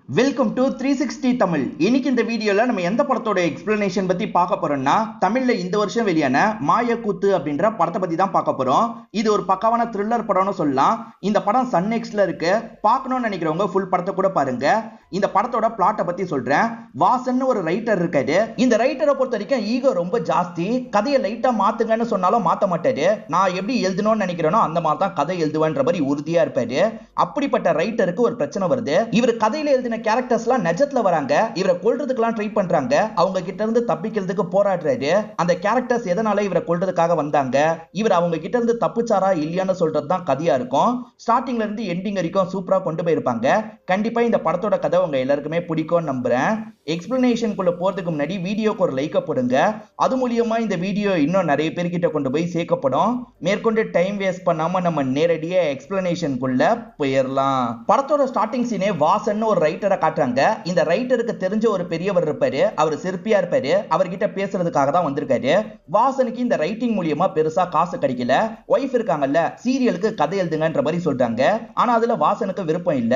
Welcome to 360 Tamil. இன்னைக்கு இந்த வீடியோல நம்ம எந்த படத்தோட எக்ஸ்பிளனேஷன் பத்தி பார்க்க போறோம்னா, தமிழ்ல இந்த வருஷம் வெளியான மாயக்கூத்து அப்படின்ற படத்தை பத்தி தான் பார்க்க போறோம். இது ஒரு பக்காவான த்ரில்லர் படம்னு சொல்லலாம். இந்த படம் சன் நெக்ஸ்ட்ல இருக்கு. பார்க்கணும்னு நினைக்கிறவங்க ஃபுல் படத்தை கூட பாருங்க. இந்த படத்தோட பிளாட்டை பத்தி சொல்றேன். வாசன் ஒரு ரைட்டர் இருக்காரு. இந்த ரைட்டரை பொறுத்த வரைக்கும் ஈகோ ரொம்ப ஜாஸ்தி. கதையை லைட்டா மாத்துங்கன்னு சொன்னாலும் மாத்த மாட்டாரு. நான் எப்படி எழுதணும்னு நினைக்கிறேனோ அந்த மாதிரி தான் கதை எழுதுவேன்ற மாதிரி உறுதியா இருப்பாரு. அப்படிப்பட்ட ரைட்டருக்கு ஒரு பிரச்சனை வருது. இவர் கதையில எழுதின கேரக்டர்ஸ்லாம் நிஜத்துல வராங்க. இவரை கொல்றதுக்குலாம் ட்ரை பண்றாங்க. அவங்க கிட்ட இருந்து தப்பிக்கிறதுக்கு போராடுறாரு. அந்த கேரக்டர்ஸ் எதனால இவரை கொல்றதுக்காக வந்தாங்க, இவர் அவங்க கிட்ட இருந்து தப்பிச்சாரா இல்லையான்னு சொல்றது தான் கதையா இருக்கும். ஸ்டார்டிங்ல இருந்து எண்டிங் வரைக்கும் சூப்பரா கொண்டு போயிருப்பாங்க. கண்டிப்பா இந்த படத்தோட கதை உங்க எல்லாருக்குமே பிடிக்கும் நம்புறேன். எக்ஸ்பிளனேஷனுக்குள்ள போறதுக்கு முன்னாடி வீடியோக்கு ஒரு லைக் போடுங்க. அது மூலியமா இந்த வீடியோ இன்னும் நிறைய பேர்கிட்ட கொண்டு போய் சேர்க்கப்படும். மேற்கொண்டு டைம் வேஸ்ட் பண்ணாம நம்ம நேரடியா எக்ஸ்பிளனேஷனுக்குள்ள போயிடலாம். படத்தோட ஸ்டார்டிங் சீனே வாசன் ஒரு ரைட்டரை காட்டுறாங்க. இந்த ரைட்டருக்கு தெரிஞ்ச ஒரு பெரியவர் இருப்பாரு. அவர் சிற்பியா இருப்பாரு. அவர்கிட்ட பேசுறதுக்காக தான் வந்திருக்காரு. வாசனுக்கு இந்த ரைட்டிங் மூலியமா பெருசா காசு கிடைக்கல. ஒய்ஃப் இருக்காங்கல்ல, சீரியலுக்கு கதை எழுதுங்கன்ற மாதிரி சொல்றாங்க. ஆனா அதுல வாசனுக்கு விருப்பம் இல்ல.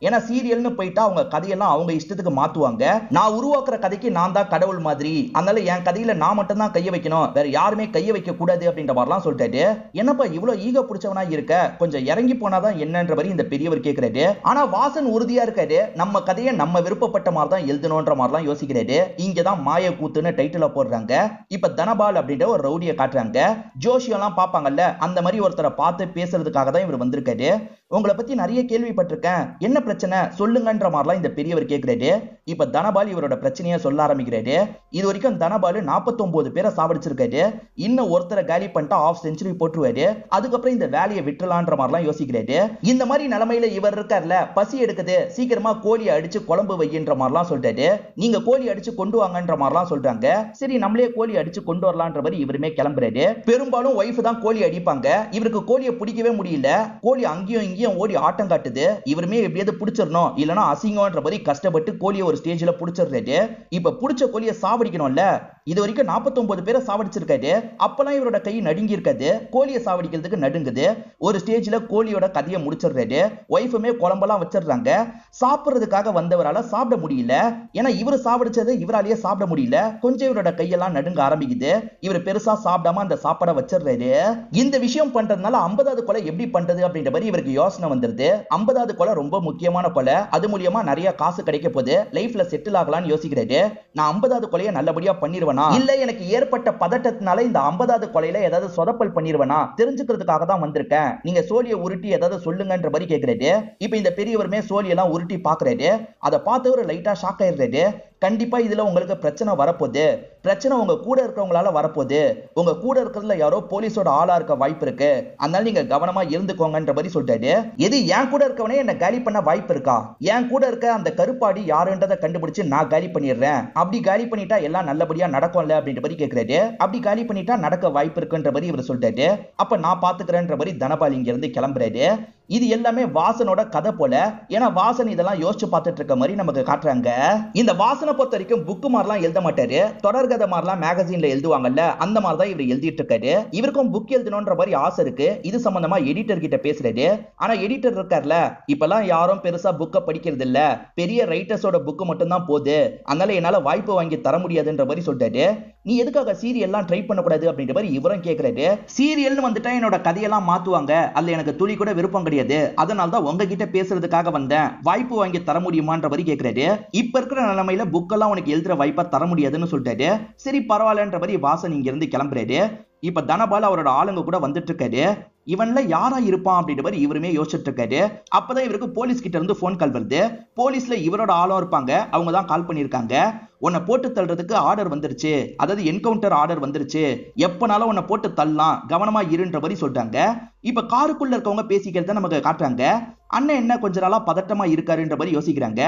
ஏன்னா சீரியல்னு போயிட்டா அவங்க கதையெல்லாம் அவங்க இஷ்டத்துக்கு மாத்துவாங்க. நான் உருவாக்குற கதைக்கு நான் தான் கடவுள் மாதிரி, அதனால என் கதையில நான் மட்டும் தான் கைய வைக்கணும், வேற யாருமே கைய வைக்க கூடாது அப்படின்ற மாதிரிலாம் சொல்லிட்டாரு. என்னப்பா இவ்வளவு ஈகோ பிடிச்சவனா இருக்க, கொஞ்சம் இறங்கி போனாதான் என்னன்ற மாதிரி இந்த பெரியவர் கேட்கிறாரு. ஆனா வாசன் உறுதியா இருக்காரு. நம்ம கதையை நம்ம விருப்பப்பட்ட மாதிரி தான் எழுதணும்ன்ற மாதிரிலாம் யோசிக்கிறாரு. இங்கதான் மாய கூத்துன்னு டைட்டில போடுறாங்க. இப்ப தனபால் அப்படின்ற ஒரு ரவுடியை காட்டுறாங்க. ஜோஷியெல்லாம் பார்ப்பாங்கல்ல, அந்த மாதிரி ஒருத்தரை பார்த்து பேசுறதுக்காக தான் இவர் வந்திருக்காரு. உங்களை பத்தி நிறைய கேள்விப்பட்டிருக்கேன், என்ன பிரச்சனை சொல்லுங்கன்ற மாதிரிலாம் இந்த பெரியவர் கேட்கிறாரு. இப்ப தனபால் இவரோட பிரச்சனையை சொல்ல ஆரம்பிக்கிறாரு. இது வரைக்கும் தனபால் 49 பேரை சாவடிச்சிருக்காரு. இன்னும் ஒருத்தரை காலி பண்ணிட்டா ஆஃப் செஞ்சுரி போட்டுருவாரு. அதுக்கப்புறம் இந்த வேலையை விட்டுலான்ற மாதிரிலாம் யோசிக்கிறாரு. இந்த மாதிரி நிலைமையில இவர் இருக்கார்ல, பசி எடுக்குது, சீக்கிரமா கோழியை அடிச்சு குழம்பு வையின்ற மாதிரிலாம் சொல்றாரு. நீங்க கோழி அடிச்சு கொண்டு வாங்கன்ற மாதிரிலாம் சொல்றாங்க. சரி நம்மளே கோழி அடிச்சு கொண்டு வரலான்ற மாதிரி இவருமே கிளம்புறாரு. பெரும்பாலும் ஒய்ஃப் தான் கோழி அடிப்பாங்க. இவருக்கு கோழியை பிடிக்கவே முடியல. கோழி அங்கேயும் இங்கேயும் ஓடி ஆட்டம் காட்டுது. இவருமே எப்படியாவது பிடிச்சிடணும், இல்லனா அசிங்கம்ன்ற மாதிரி கஷ்டப்பட்டு கோழியை ஒரு ஸ்டேஜ்ல பிடிச்சிடுறாரு. இப்ப பிடிச்ச கோழியை சாவடிக்கணும்ல. இது வரைக்கும் 49 பேரை சாவடிச்சிருக்காரு. அப்பெல்லாம் இவரோட கை நடுங்கி இருக்காது. கோழியை சாவடிக்கிறதுக்கு நடுங்குது. ஒரு ஸ்டேஜ்ல கோழியோட கதையை முடிச்சிடுறாரு. ஒய்ஃபுமே குழம்பெல்லாம் வச்சிடுறாங்க. சாப்பிடுறதுக்காக வந்தவரால சாப்பிட முடியல. ஏன்னா இவரு சாவடிச்சது இவராலேயே சாப்பிட முடியல. கொஞ்சம் இவரோட கையெல்லாம் நடுங்க ஆரம்பிக்குது. இவர் பெருசா சாப்பிடாம அந்த சாப்பாடை வச்சிடுறாரு. இந்த விஷயம் பண்றதுனால 50வது கொலை எப்படி பண்றது அப்படின்ற மாதிரி இவருக்கு யோசனை வந்துருது. 50வது கொலை ரொம்ப முக்கியமான கொலை. அது மூலியமா நிறைய காசு கிடைக்க போகுது, லைஃப்ல செட்டில் ஆகலாம்னு யோசிக்கிறாரு. நான் 50வது கொலையை நல்லபடியா பண்ணிடுவேனா, இல்ல எனக்கு ஏற்பட்ட பதட்டத்தினால இந்த 50வது கொலையில ஏதாவது சொதப்பல் பண்ணிடுவேனா தெரிஞ்சுக்கிறதுக்காக தான் வந்திருக்கேன், நீங்க சோழியை உருட்டி ஏதாவது சொல்லுங்கன்ற மாதிரி கேட்கிறாரு. இப்ப இந்த பெரியவருமே சோழியெல்லாம் உருட்டி பாக்குறாரு. அதை பார்த்து ஒரு லைட்டா ஷாக் ஆயிடுறாரு. கண்டிப்பா இதுல உங்களுக்கு பிரச்சனை வரப்போகுது. பிரச்சனை உங்க கூட இருக்கிறவங்களால வரப்போகுது. உங்க கூட இருக்கிறதுல யாரோ போலீஸோட ஆளா இருக்க வாய்ப்பு இருக்கு, அதனால நீங்க கவனமா இருந்துக்கோங்கன்ற மாதிரி சொல்லிட்டாரு. எது என் கூட இருக்கவனே என்ன காலி பண்ண வாய்ப்பு இருக்கா, என் கூட இருக்க அந்த கருப்பாடி யாருன்றதை கண்டுபிடிச்சு நான் காலி பண்ணிடுறேன், அப்படி காலி பண்ணிட்டா எல்லாம் நல்லபடியா நடக்கும்ல அப்படின்ற மாதிரி கேட்கிறாரு. அப்படி காலி பண்ணிட்டா நடக்க வாய்ப்பு இருக்குன்ற மாதிரி இவர் சொல்லிட்டாரு. அப்ப நான் பாத்துக்கிறேன்ற மாதிரி தனபால் இங்க இருந்து கிளம்புறாரு. இது எல்லாமே வாசனோட கதை போல. ஏன்னா வாசன் இதெல்லாம் யோசிச்சு பார்த்துட்டு இருக்க மாதிரி நமக்கு காட்டுறாங்க. இந்த வாசனை பொறுத்த வரைக்கும் புக்கு மாதிரிலாம் எழுத மாட்டாரு. தொடர்கதை மாதிரிலாம் மேகசின்ல எழுதுவாங்கல்ல, அந்த மாதிரி தான் இவர் எழுதிட்டு இருக்காரு. இவருக்கும் புக் எழுதணும்ன்ற மாதிரி ஆசை இருக்கு. இது சம்பந்தமா எடிட்டர் கிட்ட பேசுறாரு. ஆனா எடிட்டர் இருக்கார்ல, இப்பெல்லாம் யாரும் பெருசா புக்கை படிக்கிறது இல்ல, பெரிய ரைட்டர்ஸோட புக்கு மட்டும் தான் போகுது, அதனால என்னால வாய்ப்பு வாங்கி தர முடியாதுன்ற மாதிரி சொல்லிட்டாரு. நீ எதுக்காக சீரியல்லாம் ட்ரை பண்ணக்கூடாது அப்படின்ற மாதிரி இவரும் கேட்கிறாரு. சீரியல்னு வந்துட்டா என்னோட கதையெல்லாம் மாத்துவாங்க, அதுல எனக்கு துளி கூட விருப்பம் கிடையாது, அதனால தான் உங்ககிட்ட பேசுறதுக்காக வந்தேன், வாய்ப்பு வாங்கி தர முடியுமான்ற மாதிரி கேட்கிறாரு. இப்ப இருக்கிற நிலைமையில புக்கெல்லாம் உனக்கு எழுதுற வாய்ப்பா தர முடியாதுன்னு சொல்லிட்டாரு. சரி பரவாயில்லன்ற மாதிரி வாசன் இங்க இருந்து கிளம்புறாரு. இப்ப தனபால் அவரோட ஆளுங்க கூட வந்துட்டு இருக்காரு. இவன்ல யாரா இருப்பான் அப்படின்ற மாதிரி இவருமே யோசிச்சுட்டு இருக்காரு. அப்பதான் இவருக்கு போலீஸ் கிட்ட இருந்து போன் கால் வருது. போலீஸ்ல இவரோட ஆளும் இருப்பாங்க. அவங்க தான் கால் பண்ணிருக்காங்க. உன்னை போட்டு தள்ளுறதுக்கு ஆர்டர் வந்துருச்சு, அதாவது என்கவுண்டர் ஆர்டர் வந்துருச்சு, எப்பனாலும் உன்னை போட்டு தள்ளலாம், கவனமா இருன்ற மாதிரி சொல்றாங்க. இப்ப காருக்குள்ள இருக்கவங்க பேசிக்கிறத நமக்கு காட்டுறாங்க. அண்ணன் என்ன கொஞ்ச நாளா பதட்டமா இருக்காருன்ற மாதிரி யோசிக்கிறாங்க.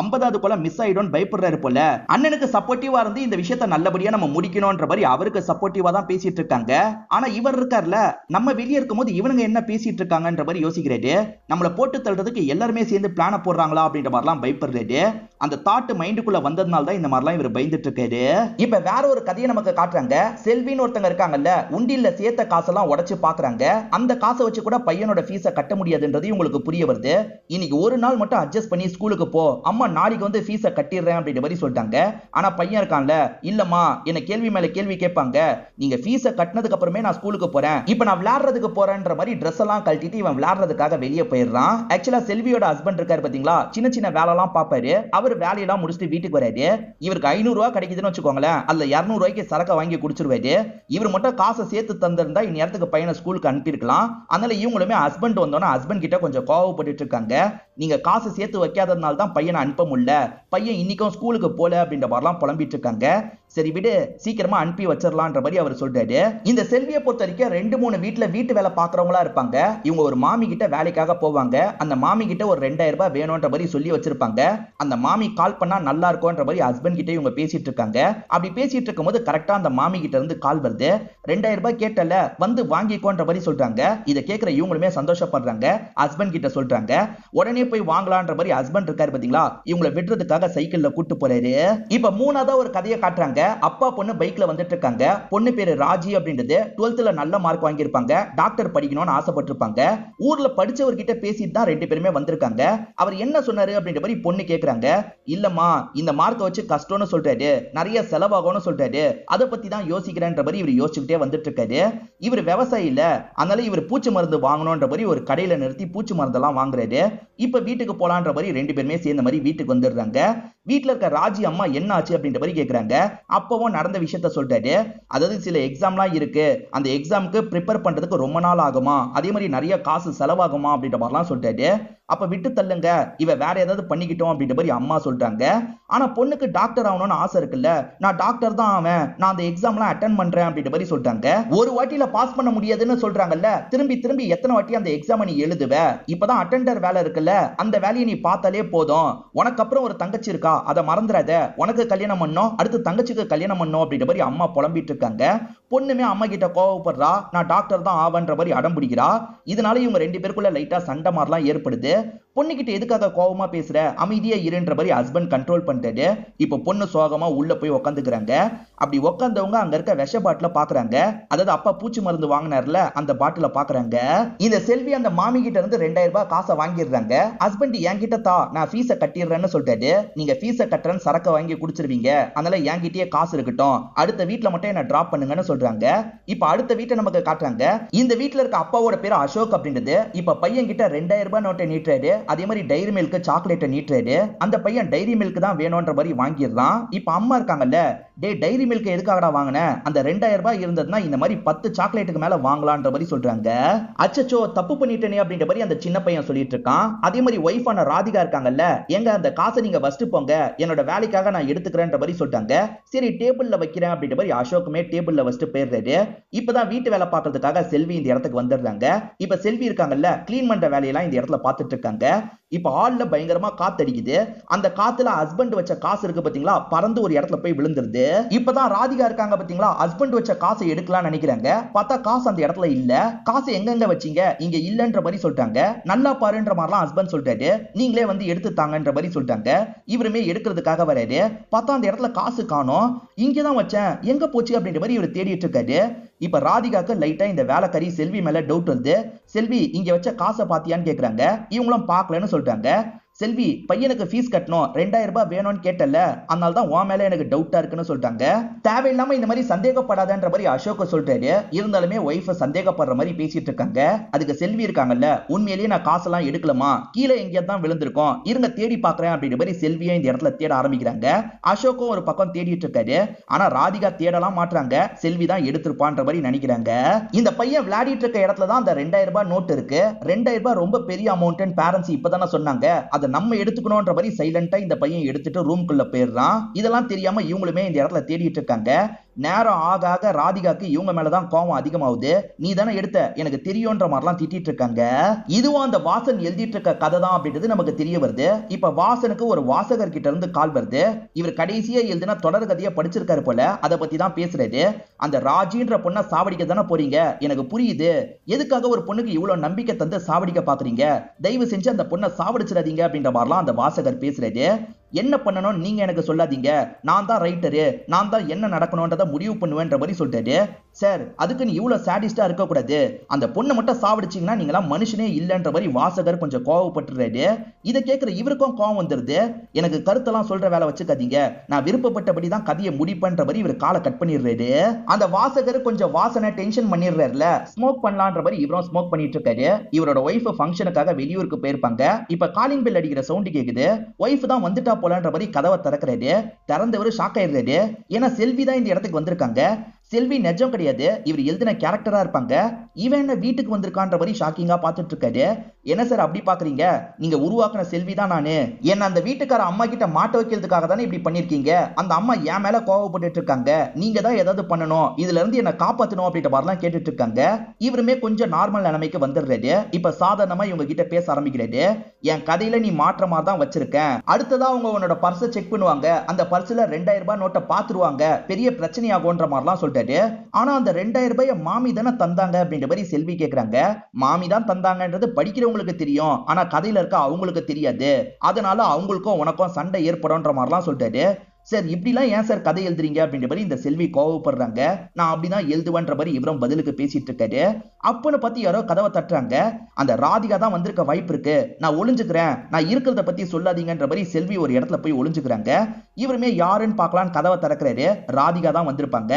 50வது கொலை மிஸ் ஆயிடும் பயப்படுறாரு போல. அண்ணனுக்கு சப்போர்ட்டிவா இருந்து இந்த விஷயத்தை நல்லபடியா நம்ம முடிக்கணும்ன்ற மாதிரி அவருக்கு சப்போர்ட்டிவா தான் பேசிட்டு இருக்காங்க. ஆனா இவர் இருக்கார்ல, நம்ம வெளியே இருக்கும்போது இவனுங்க என்ன பேசிட்டு இருக்காங்கன்ற மாதிரி யோசிக்கிறாரு. நம்மள போட்டு தள்ளுறதுக்கு எல்லாருமே சேர்ந்து பிளான போடுறாங்களா அப்படின்ற மாதிரிலாம் பயப்படுறாரு. அந்த தாட் மைண்டுக்குள்ள வந்ததுனால தான் இந்த மாதிரிலாம் இவர் பயந்துட்டு இருக்காரு. இப்ப வேற ஒரு கதையை நமக்கு காட்டுறாங்க. செல்வின்னு ஒருத்தங்க இருக்காங்கல்ல, உண்டியல்ல சேர்த்த காசெல்லாம் உடைச்சு பாக்குறாங்க. அந்த காசை வச்சு கூட பையனோட ஃபீஸை கட்ட முடியாதுன்றது உங்களுக்கு புரிய வருது. இன்னைக்கு ஒரு நாள் மட்டும் அட்ஜஸ்ட் பண்ணி ஸ்கூலுக்கு போ, அம்மா நாளைக்கு வந்து ஃபீஸை கட்டிடுறேன் அப்படின்ற மாதிரி சொல்லிட்டாங்க. ஆனா பையன் இருக்கான்ல, இல்லம்மா என்ன கேள்வி மேல கேள்வி கேட்பாங்க, நீங்க ஃபீஸை கட்டினதுக்கு அப்புறமே நான் ஸ்கூலுக்கு போறேன், இப்ப நான் விளையாடுறதுக்கு போறேன்ற மாதிரி ட்ரெஸ் எல்லாம் கழட்டிட்டு இவன் விளையாடுறதுக்காக வெளியே போயிடுறான். ஆக்சுவலா செல்வியோட ஹஸ்பண்ட் இருக்காரு பாத்தீங்களா, சின்ன சின்ன வேலை எல்லாம் பாப்பாரு. அவர் வேலையெல்லாம் முடிச்சுட்டு வீட்டுக்கு வராரு. இவருக்கு 500 ரூபாய் கிடைக்குதுன்னு வச்சுக்கோங்களேன், அதுல 200 ரூபாய்க்கு சரக்க வாங்கி குடிச்சிருவாரு. இவர் மட்டும் காசை சேர்த்து தந்திருந்தா இந்நேரத்துக்கு பையனை ஸ்கூலுக்கு அனுப்பியிருக்கலாம். அதனால இவங்களுமே ஹஸ்பண்ட் வந்தோன்னா ஹஸ்பண்ட் கிட்ட கொஞ்சம் கோவப்பட்டு இருக்காங்க. நீங்க காசு சேர்த்து வைக்காததுனால தான் பையனை அனுப்ப முடியல, பையன் இன்னைக்கும் ஸ்கூலுக்கு போல அப்படின்ற மாதிரிலாம் புலம்பிட்டு இருக்காங்க. சரி விடு, சீக்கிரமா அனுப்பி வச்சிடலான்ற மாதிரி அவர் சொல்றாரு. இந்த செல்வியை பொறுத்த வரைக்கும் 2-3 வீட்டு வேலை பாக்குறவங்களா இருப்பாங்க. இவங்க ஒரு மாமி கிட்ட வேலைக்காக போவாங்க. அந்த மாமி கிட்ட ஒரு 2000 ரூபாய் வேணும்ன்ற மாதிரி சொல்லி வச்சிருப்பாங்க. அந்த மாமி கால் பண்ணா நல்லா இருக்கும்ன்ற மாதிரி ஹஸ்பண்ட் கிட்ட இவங்க பேசிட்டு இருக்காங்க. அப்படி பேசிட்டு இருக்கும்போது கரெக்டா அந்த மாமி கிட்ட இருந்து கால் வருது. 2000 ரூபாய் கேட்டல, வந்து வாங்கிக்கோன்ற மாதிரி சொல்றாங்க. இதை கேட்கிற இவங்களுமே சந்தோஷப்படுறாங்க. ஹஸ்பண்ட் கிட்ட சொல்றாங்க. உடனே போய் வாங்கலான்ற மாதிரி ஹஸ்பண்ட் இருக்காரு பாத்தீங்களா, இவங்களை விடுறதுக்காக சைக்கிள்ல கூட்டு போறாரு. இப்ப மூணாவதா ஒரு கதையை காட்டுறாங்க. அப்பா பொண்ணு பைக்ல வந்துட்டு இருக்காங்க. பொண்ணு பேரு ராஜி அப்படின்றது 12th நல்ல மார்க் வாங்கியிருப்பாங்க. டாக்டர் படிக்கணும்னு ஆசைப்பட்டிருப்பாங்க. ஊர்ல படிச்சவர்கிட்ட பேசிட்டு தான் 2 பேருமே வந்திருக்காங்க. அவர் என்ன சொன்னாரு அப்படின்ற மாதிரி பொண்ணு கேக்குறாங்க. இல்லம்மா, இந்த மார்க்கை வச்சு கஷ்டம்னு சொல்றாரு, நிறைய செலவாகும்னு சொல்றாரு, அதை பத்தி தான் யோசிக்கிறேன்ற மாதிரி இவர் யோசிச்சுக்கிட்டே வந்துட்டு இருக்காரு. இவர் விவசாயி இல்ல, அதனால இவர் பூச்சி மருந்து வாங்கணும்ன்ற மாதிரி ஒரு கடையில நிறுத்தி பூச்சி மருந்தெல்லாம் வாங்குறாரு. இப்ப வீட்டுக்கு போலான்ற மாதிரி 2 பேருமே சேர்ந்த மாதிரி வீட்டுக்கு வந்துடுறாங்க. வீட்டுல இருக்க ராஜி அம்மா என்ன ஆச்சு அப்படின்ற மாதிரி கேக்குறாங்க. அப்பவும் நடந்த விஷயத்த சொல்றாரு. அதாவது சில எக்ஸாம்லாம் இருக்கு, அந்த எக்ஸாமுக்கு ப்ரிப்பேர் பண்றதுக்கு ரொம்ப நாள் ஆகுமா, அதே மாதிரி நிறைய காசு செலவாகுமா அப்படின்ற மாதிரிலாம் சொல்றாரு. அப்ப விட்டு தள்ளுங்க, இவ வேற ஏதாவது பண்ணிக்கிட்டோம் அப்படின்ற மாதிரி அம்மா சொல்றாங்க. ஆனா பொண்ணுக்கு டாக்டர் ஆகணும்னு ஆசை இருக்குல்ல, நான் டாக்டர் தான் ஆவேன், நான் அந்த எக்ஸாம்லாம் அட்டென்ட் பண்றேன் அப்படின்ற மாதிரி சொல்றாங்க. ஒரு வாட்டியில பாஸ் பண்ண முடியாதுன்னு சொல்றாங்கல்ல, திரும்பி திரும்பி எத்தனை வாட்டி அந்த எக்ஸாம் நீ எழுதுவ, இப்பதான் அட்டெண்டர் வேலை இருக்குல்ல, அந்த வேலையை நீ பார்த்தாலே போதும், உனக்கு அப்புறம் ஒரு தங்கச்சி இருக்கா, அதை மறந்துடாத, உனக்கு கல்யாணம் பண்ணோம், அடுத்து தங்கச்சிக்கு கல்யாணம் பண்ணோம் அப்படின்ற மாதிரி அம்மா புலம்பிட்டு இருக்காங்க. பொண்ணுமே அம்மா கிட்ட கோவப்படுறா, நான் டாக்டர் தான் ஆவன்ற மாதிரி அடம் பிடிக்கிறா. இதனால இவங்க 2 பேருக்குள்ள லைட்டா சண்டை மாதிரிலாம் ஏற்படுது. பொண்ணுகிட்ட எதுக்காக கோவமா பேசுற, அமைதியா இருன்ற மாதிரி ஹஸ்பண்ட் கண்ட்ரோல் பண்ணிட்டாரு. இப்ப பொண்ணு சோகமா உள்ள போய் உட்காந்துக்கிறாங்க. அப்படி உட்காந்தவங்க அங்க இருக்க விஷ பாட்டில பாக்குறாங்க. அதாவது அப்பா பூச்சி மருந்து வாங்கினார்ல, அந்த பாட்டில பாக்குறாங்க. இந்த செல்வி அந்த மாமி கிட்ட இருந்து 2000 ரூபாய் காசை வாங்கிடுறாங்க. ஹஸ்பண்ட் என்கிட்ட தா, நான் ஃபீஸை கட்டிடுறேன்னு சொல்லிட்டாரு. நீங்க ஃபீஸை கட்டுறேன்னு சரக்க வாங்கி குடிச்சிருவீங்க, அதனால என்கிட்டயே காசு இருக்கட்டும், அடுத்த வீட்டுல மட்டும் என்ன டிராப் பண்ணுங்கன்னு சொல்றாங்க. இப்ப அடுத்த வீட்டை நமக்கு காட்டுறாங்க. இந்த வீட்டுல இருக்க அப்பாவோட பேரு அசோக் அப்படின்றது. இப்ப பையன் கிட்ட 2000 ரூபாய் நோட்டை நீட்டுறாரு. அதே மாதிரி டைரி மில்க் சாக்லேட்டை நீட்டுறாரு. அந்த பையன் டைரி மில்க் தான் வேணும்ன்ற மாதிரி வாங்கிடுறான். இப்ப அம்மா இருக்காங்கல்ல, டே டைரி மில்க் எதுக்காகடா வாங்கின, அந்த 2000 ரூபாய் இருந்ததுன்னா இந்த மாதிரி 10 சாக்லேட்டுக்கு மேல வாங்கலான்ற மாதிரி சொல்றாங்க. அச்சச்சோ தப்பு பண்ணிட்டேனே அப்படின்ற மாதிரி அந்த சின்ன பையன் சொல்லிட்டு இருக்கான். அதே மாதிரி ஒய்ஃபான ராதிகா இருக்காங்கல்ல, எங்க அந்த காசை நீங்க வச்சுட்டு போங்க, என்னோட வேலைக்காக நான் எடுத்துக்கிறேன்ற மாதிரி சொல்லிட்டாங்க. சரி டேபிள்ல வைக்கிறேன் அப்படின்ற மாதிரி அசோக்குமே டேபிள்ல வச்சுட்டு போயிடுறாரு. இப்பதான் வீட்டு வேலை பார்க்கறதுக்காக செல்வி இந்த இடத்துக்கு வந்துடுறாங்க. இப்ப செல்வி இருக்காங்கல்ல, கிளீன் பண்ற வேலையெல்லாம் இந்த இடத்துல பார்த்துட்டு இருக்காங்க. இப்ப ஹால்ல பயங்கரமா காத்தடிக்குது. அந்த காத்துல ஹஸ்பண்ட் வச்ச காசு இருக்கு பாத்தீங்களா, பறந்து ஒரு இடத்துல போய் விழுந்துருது. இப்பதான் ராதிகா இருக்காங்க பாத்தீங்களா, ஹஸ்பண்ட் வச்ச காசை எடுக்கலாம்னு நினைக்கிறாங்க. பார்த்தா காசு அந்த இடத்துல இல்ல. காசு எங்கெங்க வச்சீங்க, இங்க இல்லன்ற மாதிரி சொல்றாங்க. நல்லா பாருன்ற மாதிரிலாம் ஹஸ்பண்ட் சொல்றாரு. நீங்களே வந்து எடுத்து தாங்கன்ற மாதிரி சொல்றாங்க. இவருமே எடுக்கிறதுக்காக வராரு. பார்த்தா அந்த இடத்துல காசு காணோம். இங்கதான் வச்சேன், எங்க போச்சு அப்படின்ற மாதிரி இவர் தேடிட்டு இருக்காரு. இப்ப ராதிகாக்கு லைட்டா இந்த வேலைக்காரி செல்வி மேல டவுட் வருது. செல்வி இங்க வச்ச காசை பாத்தியான்னு கேக்குறாங்க. இவங்களும் பாக்கலன்னு சொல்றாங்க. செல்வி பையனுக்கு ஃபீஸ் கட்டணும், 2000 ரூபாய் வேணும்னு கேட்டல, அதனால தான் உன் மேல எனக்கு டவுட்டா இருக்குன்னு சொல்லிட்டாங்க. தேவையில்லாம இந்த மாதிரி சந்தேகப்படாதன்ற மாதிரி அசோக் சொல்றாரு. இருந்தாலுமே ஒய்ஃபை சந்தேகப்படுற மாதிரி பேசிட்டு இருக்காங்க. அதுக்கு செல்வி இருக்காங்கல்ல, உண்மையிலேயே நான் காசெல்லாம் எடுக்கலாமா, கீழே எங்கேயாவது தான் விழுந்திருக்கோம், இருங்க தேடி பாக்குறேன் அப்படின்ற மாதிரி செல்வியை இந்த இடத்துல தேட ஆரம்பிக்கிறாங்க. அசோக்கும் ஒரு பக்கம் தேடிட்டு இருக்காரு. ஆனா ராதிகா தேடலாம் மாட்டாங்க, செல்வி தான் எடுத்திருப்பான்ற மாதிரி நினைக்கிறாங்க. இந்த பையன் விளையாடிட்டு இருக்க இடத்துல தான் அந்த 2000 ரூபாய் நோட் இருக்கு. 2000 ரூபாய் ரொம்ப பெரிய அமௌண்ட் பேரண்ட்ஸ் இப்பதானே சொன்னாங்க, அதை நம்ம எடுத்துக்கணும்ன்ற மாதிரி சைலண்டா இந்த பையன் எடுத்துட்டு ரூம்குள்ள போயிடுறான். இதெல்லாம் தெரியாம இவங்களுமே இந்த இடத்துல தேடிட்டு இருக்காங்க. நேரம் ஆக ஆக ராதிகாக்கு இவங்க மேலதான் கோவம் அதிகமாகுது. நீ தானே எடுத்த, எனக்கு தெரியும்ன்ற மாதிரிலாம் திட்டிட்டு இருக்காங்க. இதுவும் அந்த வாசன் எழுதிட்டு இருக்க கதை தான் அப்படின்றது நமக்கு தெரிய வருது. இப்ப வாசனுக்கு ஒரு வாசகர் கிட்ட இருந்து கால் வருது. இவர் கடைசியா எழுதின தொடர் கதையை படிச்சிருக்காரு போல, அதை பத்தி தான் பேசுறாரு. அந்த ராஜின்ற பொண்ணை சாவடிக்க தானே போறீங்க, எனக்கு புரியுது, எதுக்காக ஒரு பொண்ணுக்கு இவ்வளவு நம்பிக்கை தந்து சாவடிக்க பாக்குறீங்க, தயவு செஞ்சு அந்த பொண்ணை சாவடிச்சிடாதீங்க அப்படின்ற மாதிரிலாம் அந்த வாசகர் பேசுறாரு. என்ன பண்ணணும் நீங்க எனக்கு சொல்லாதீங்க, நான் தான் ரைட்டரு, நான் தான் என்ன நடக்கணும்ன்றத முடிவு பண்ணுவேன்ற மாதிரி சொல்லிட்டாரு. சார் அதுக்கு நீ இவ்வளவு சாடிஸ்டா இருக்க கூடாது, அந்த பொண்ணை மட்டும் சாவடிச்சீங்கன்னா நீங்களாம் மனுஷனே இல்லன்ற மாதிரி வாசகர் கொஞ்சம் கோவப்பட்டுறாரு. இதை கேட்கிற இவருக்கும் கோவம் வந்துருது. எனக்கு கருத்தெல்லாம் சொல்ற வேலை வச்சுக்காதீங்க, நான் விருப்பப்பட்டபடி தான் கதையை முடிப்பேன்ற மாதிரி இவர் காலை கட் பண்ணிடுறாரு. அந்த வாசகர் கொஞ்சம் வாசனை டென்ஷன் பண்ணிடுறாருல, ஸ்மோக் பண்ணலான்ற மாதிரி இவரும் ஸ்மோக் பண்ணிட்டு இருக்காரு. இவரோட ஒய்ஃப் ஃபங்க்ஷனுக்காக வெளியூருக்கு போயிருப்பாங்க. இப்ப காலிங் பெல் அடிக்கிற சவுண்ட் கேக்குது. ஒய்ஃப் தான் வந்துட்டா போலான்ற மாதிரி கதவை திறக்கிறாரு. திறந்தவரு ஷாக் ஆயிடுறாரு. ஏன்னா செல்வி தான் இந்த இடத்துக்கு வந்திருக்காங்க. செல்வி நிஜம் கிடையாது, இவர் எழுதின கேரக்டரா இருப்பாங்க. இவன் என்ன வீட்டுக்கு வந்திருக்கான்ற மாதிரி ஷாக்கிங்கா பார்த்துட்டு இருக்காரு. என்ன சார் அப்படி பாக்குறீங்க, நீங்க உருவாக்குன செல்வி தான் நானு, என்ன அந்த வீட்டுக்கார அம்மா கிட்ட மாட்ட வைக்கிறதுக்காக தானே இப்படி பண்ணிருக்கீங்க, அந்த அம்மா என் மேல கோவப்பட்டு இருக்காங்க, நீங்க தான் ஏதாவது பண்ணணும், இதுல இருந்து என்ன காப்பாத்தணும் அப்படின்ற மாதிரிலாம் கேட்டுட்டு இருக்காங்க. இவருமே கொஞ்சம் நார்மல் நிலைமைக்கு வந்துடுறாரு. இப்ப சாதாரணமா இவங்க கிட்ட பேச ஆரம்பிக்கிறாரு. என் கதையில நீ மாற்றமா தான் வச்சிருக்கேன், அடுத்ததா அவங்க உன்னோட பர்ஸை செக் பண்ணுவாங்க, அந்த பர்ஸ்ல 2000 ரூபாய் நோட்டை பாத்துருவாங்க, பெரிய பிரச்சனை ஆகும்ன்ற மாதிரிலாம் சொல்லிட்டாரு. ஆனா அந்த 2000 ரூபாய் மாமி தானே தந்தாங்க அப்படின்ற மாதிரி செல்வி கேக்குறாங்க. மாமி தான் தந்தாங்கன்றது படிக்கிறவங்களுக்கு தெரியும், ஆனா கதையில இருக்க அவங்களுக்கு தெரியாது, அதனால அவங்களுக்கும் உனக்கும் சண்டை ஏற்படும்ன்ற மாதிரிலாம் சொல்லிட்டாரு. சார் இப்படிலாம் ஏன் சார் கதை எழுதுறீங்க அப்படின்ற மாதிரி இந்த செல்வி கோவப்படுறாங்க. நான் அப்படிதான் எழுதுவேன்ற மாதிரி இவரும் பதிலுக்கு பேசிட்டு இருக்காரு. அப்பன்னு பத்தி யாரோ கதவை தட்டுறாங்க. அந்த ராதிகா தான் வந்திருக்க வாய்ப்பு இருக்கு, நான் ஒளிஞ்சுக்கிறேன், நான் இருக்கிறத பத்தி சொல்லாதீங்கன்ற மாதிரி செல்வி ஒரு இடத்துல போய் ஒளிஞ்சுக்கிறாங்க. இவருமே யாருன்னு பார்க்கலாம் கதவை திறக்கிறாரு. ராதிகா தான் வந்திருப்பாங்க.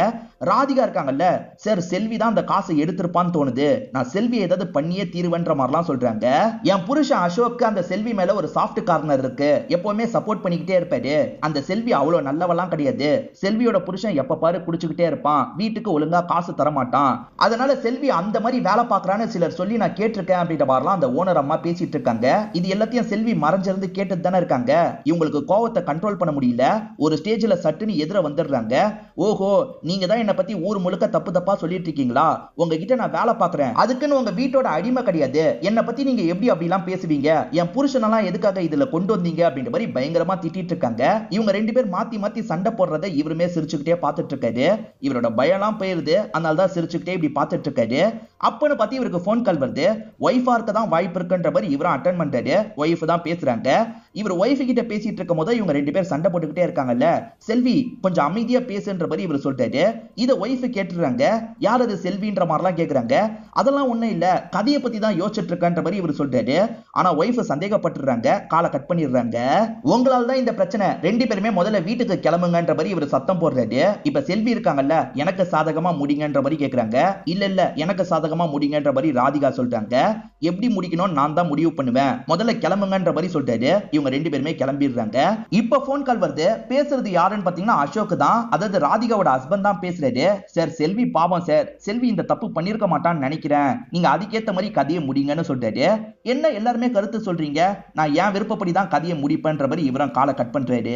ராதிகா இருக்காங்கல்ல, சார் செல்வி தான் அந்த காசை எடுத்திருப்பான்னு தோணுது, நான் செல்வியை ஏதாவது பண்ணியே தீருவேன்ற மாதிரிலாம் சொல்றாங்க. என் புருஷன் அசோக்கு அந்த செல்வி மேல ஒரு சாஃப்ட் கார்னர் இருக்கு, எப்பவுமே சப்போர்ட் பண்ணிக்கிட்டே இருப்பாரு, அந்த செல்வி அவ்வளவு நல்லவெல்லாம் கிடையாது, செல்வியோட புருஷன் எப்ப பாரு குடிச்சுக்கிட்டே இருப்பான், வீட்டுக்கு ஒழுங்கா காசு தர மாட்டான், அதனால செல்வி அந்த மாதிரி வேலை பார்க்கறான்னு சிலர் சொல்லி நான் கேட்டிருக்கேன் அப்படின்ற மாதிரிலாம் அந்த ஓனர் அம்மா பேசிட்டு இருக்காங்க. இது எல்லாத்தையும் செல்வி மறைஞ்சிருந்து கேட்டுட்டு தானே இருக்காங்க. இவங்களுக்கு கோவத்தை கண்ட்ரோல் பண்ண முடியல. ஒரு ஸ்டேஜ்ல சட்டுன்னு எதிர வந்துடுறாங்க. ஓஹோ, நீங்க தான் என்ன பத்தி ஊர் முழுக்க தப்பு தப்பா சொல்லிட்டு இருக்கீங்களா, உங்ககிட்ட நான் வேலை பார்க்கறேன், அதுக்குன்னு உங்க வீட்டோட அடிமை கிடையாது, என்ன பத்தி நீங்க எப்படி அப்படிலாம் பேசுவீங்க, என் புருஷனெல்லாம் எதுக்காக இதுல கொண்டு வந்தீங்க அப்படின்ற மாதிரி பயங்கரமா திட்டிட்டு இருக்காங்க. இவங்க ரெண்டு பேர் மாத்தி மாத்தி சண்டை போடுறதை இவருமே சிரிச்சுக்கிட்டே பார்த்துட்டு இருக்காரு. இவரோட பயம்லாம் போயிருது, அதனால தான் சிரிச்சுக்கிட்டே இப்படி பார்த்துட்டு இருக்காரு. அப்பன்னு பார்த்து இவருக்கு போன் கால் வருது. ஒய்ஃபா இருக்க தான் வாய்ப்பு இருக்குன்ற மாதிரி இவரும் அட்டென்ட் பண்றாரு. ஒய்ஃப் தான் பேசுறாங்க. இவர் ஒய்ஃப் கிட்ட பேசிட்டு இருக்கும் போது இவங்க ரெண்டு பேர் சண்டை போட்டுக்கிட்டே இருக்காங்கல்ல, செல்வி கொஞ்சம் அமைதியா பேசுன்ற மாதிரி இவர் சொல்லிட்டாரு. இத ஒய்ஃப் கேட்டுறாங்க. யார் அது செல்வின்ற மாதிரிலாம் கேக்குறாங்க. அதெல்லாம் ஒண்ணும் இல்ல, கதையை பத்தி தான் யோசிச்சுட்டு இருக்கன்ற மாதிரி இவர் சொல்றாரு. ஆனா ஒய்ஃப் சந்தேகப்பட்டுறாங்க, காலை கட் பண்ணிடுறாங்க. உங்களால தான் இந்த பிரச்சனை, ரெண்டு பேருமே முதல்ல வீட்டுக்கு கிளம்புங்கன்ற மாதிரி இவர் சத்தம் போடுறாரு. இப்ப செல்வி இருக்காங்கல்ல, எனக்கு சாதகமா முடிங்கன்ற மாதிரி கேக்குறாங்க. இல்ல இல்ல எனக்கு சாதகமா முடிங்கன்ற மாதிரி ராதிகா சொல்றாங்க. எப்படி முடிக்கணும் நான் தான் முடிவு பண்ணுவேன், முதல்ல கிளம்புங்கன்ற மாதிரி சொல்றாரு. இவங்க ரெண்டு பேருமே கிளம்பிடுறாங்க. இப்ப போன் கால் வருது. பேசுறது யாருன்னு பாத்தீங்கன்னா அசோக் தான், அதாவது ராதிகாவோட ஹஸ்பண்ட் தான் பேசுறாரு. சார் செல்வி பாவம் சார், செல்வி இந்த தப்பு பண்ணிருக்க மாட்டான்னு நினைக்கிறேன், நீங்க அதுக்கேத்த மாதிரி கதையை முடிங்கன்னு சொல்றாரு. என்ன எல்லாருமே கருத்து சொல்றீங்க, நான் ஏன் விருப்பப்படி தான் கதையை முடிப்பேன்ற மாதிரி இவரும் காலை கட் பண்றாரு.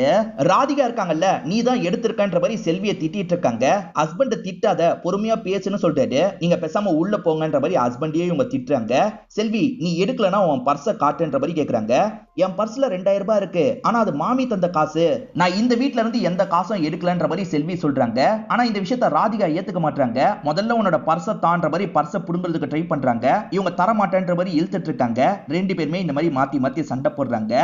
ராதிகா இருக்காங்கல்ல, நீ தான் எடுத்திருக்கன்ற மாதிரி செல்வியை திட்டிட்டு இருக்காங்க. ஹஸ்பண்ட் திட்டாத, பொறுமையா பேசுன்னு சொல்றாரு. நீங்க பேசாம உள்ள போங்கன்ற மாதிரி ஹஸ்பண்டையே இவங்க திட்டுறாங்க. செல்வி நீ எடுக்கலனா உன் பர்ஸை காட்டுன்ற மாதிரி கேக்குறாங்க. என் பர்ஸ்ல 2000 ரூபாய் இருக்கு, ஆனா அது மாமி தந்த காசு, நான் இந்த வீட்ல இருந்து எந்த காசும் எடுக்கலன்ற மாதிரி செல்வி சொல்றாங்க. ஆனா இந்த விஷயத்தை ராதிகா ஏத்துக்க மாட்டாங்க. முதல்ல உன்னோட பர்ஸை தான்ற மாதிரி பர்ஸை புடுங்கிறதுக்கு ட்ரை பண்றாங்க. இவங்க தர மாட்டேன்ற மாதிரி இழுத்துட்டு இருக்காங்க. ரெண்டு பேருமே இந்த மாதிரி மாத்தி மாத்தி சண்டை போடுறாங்க.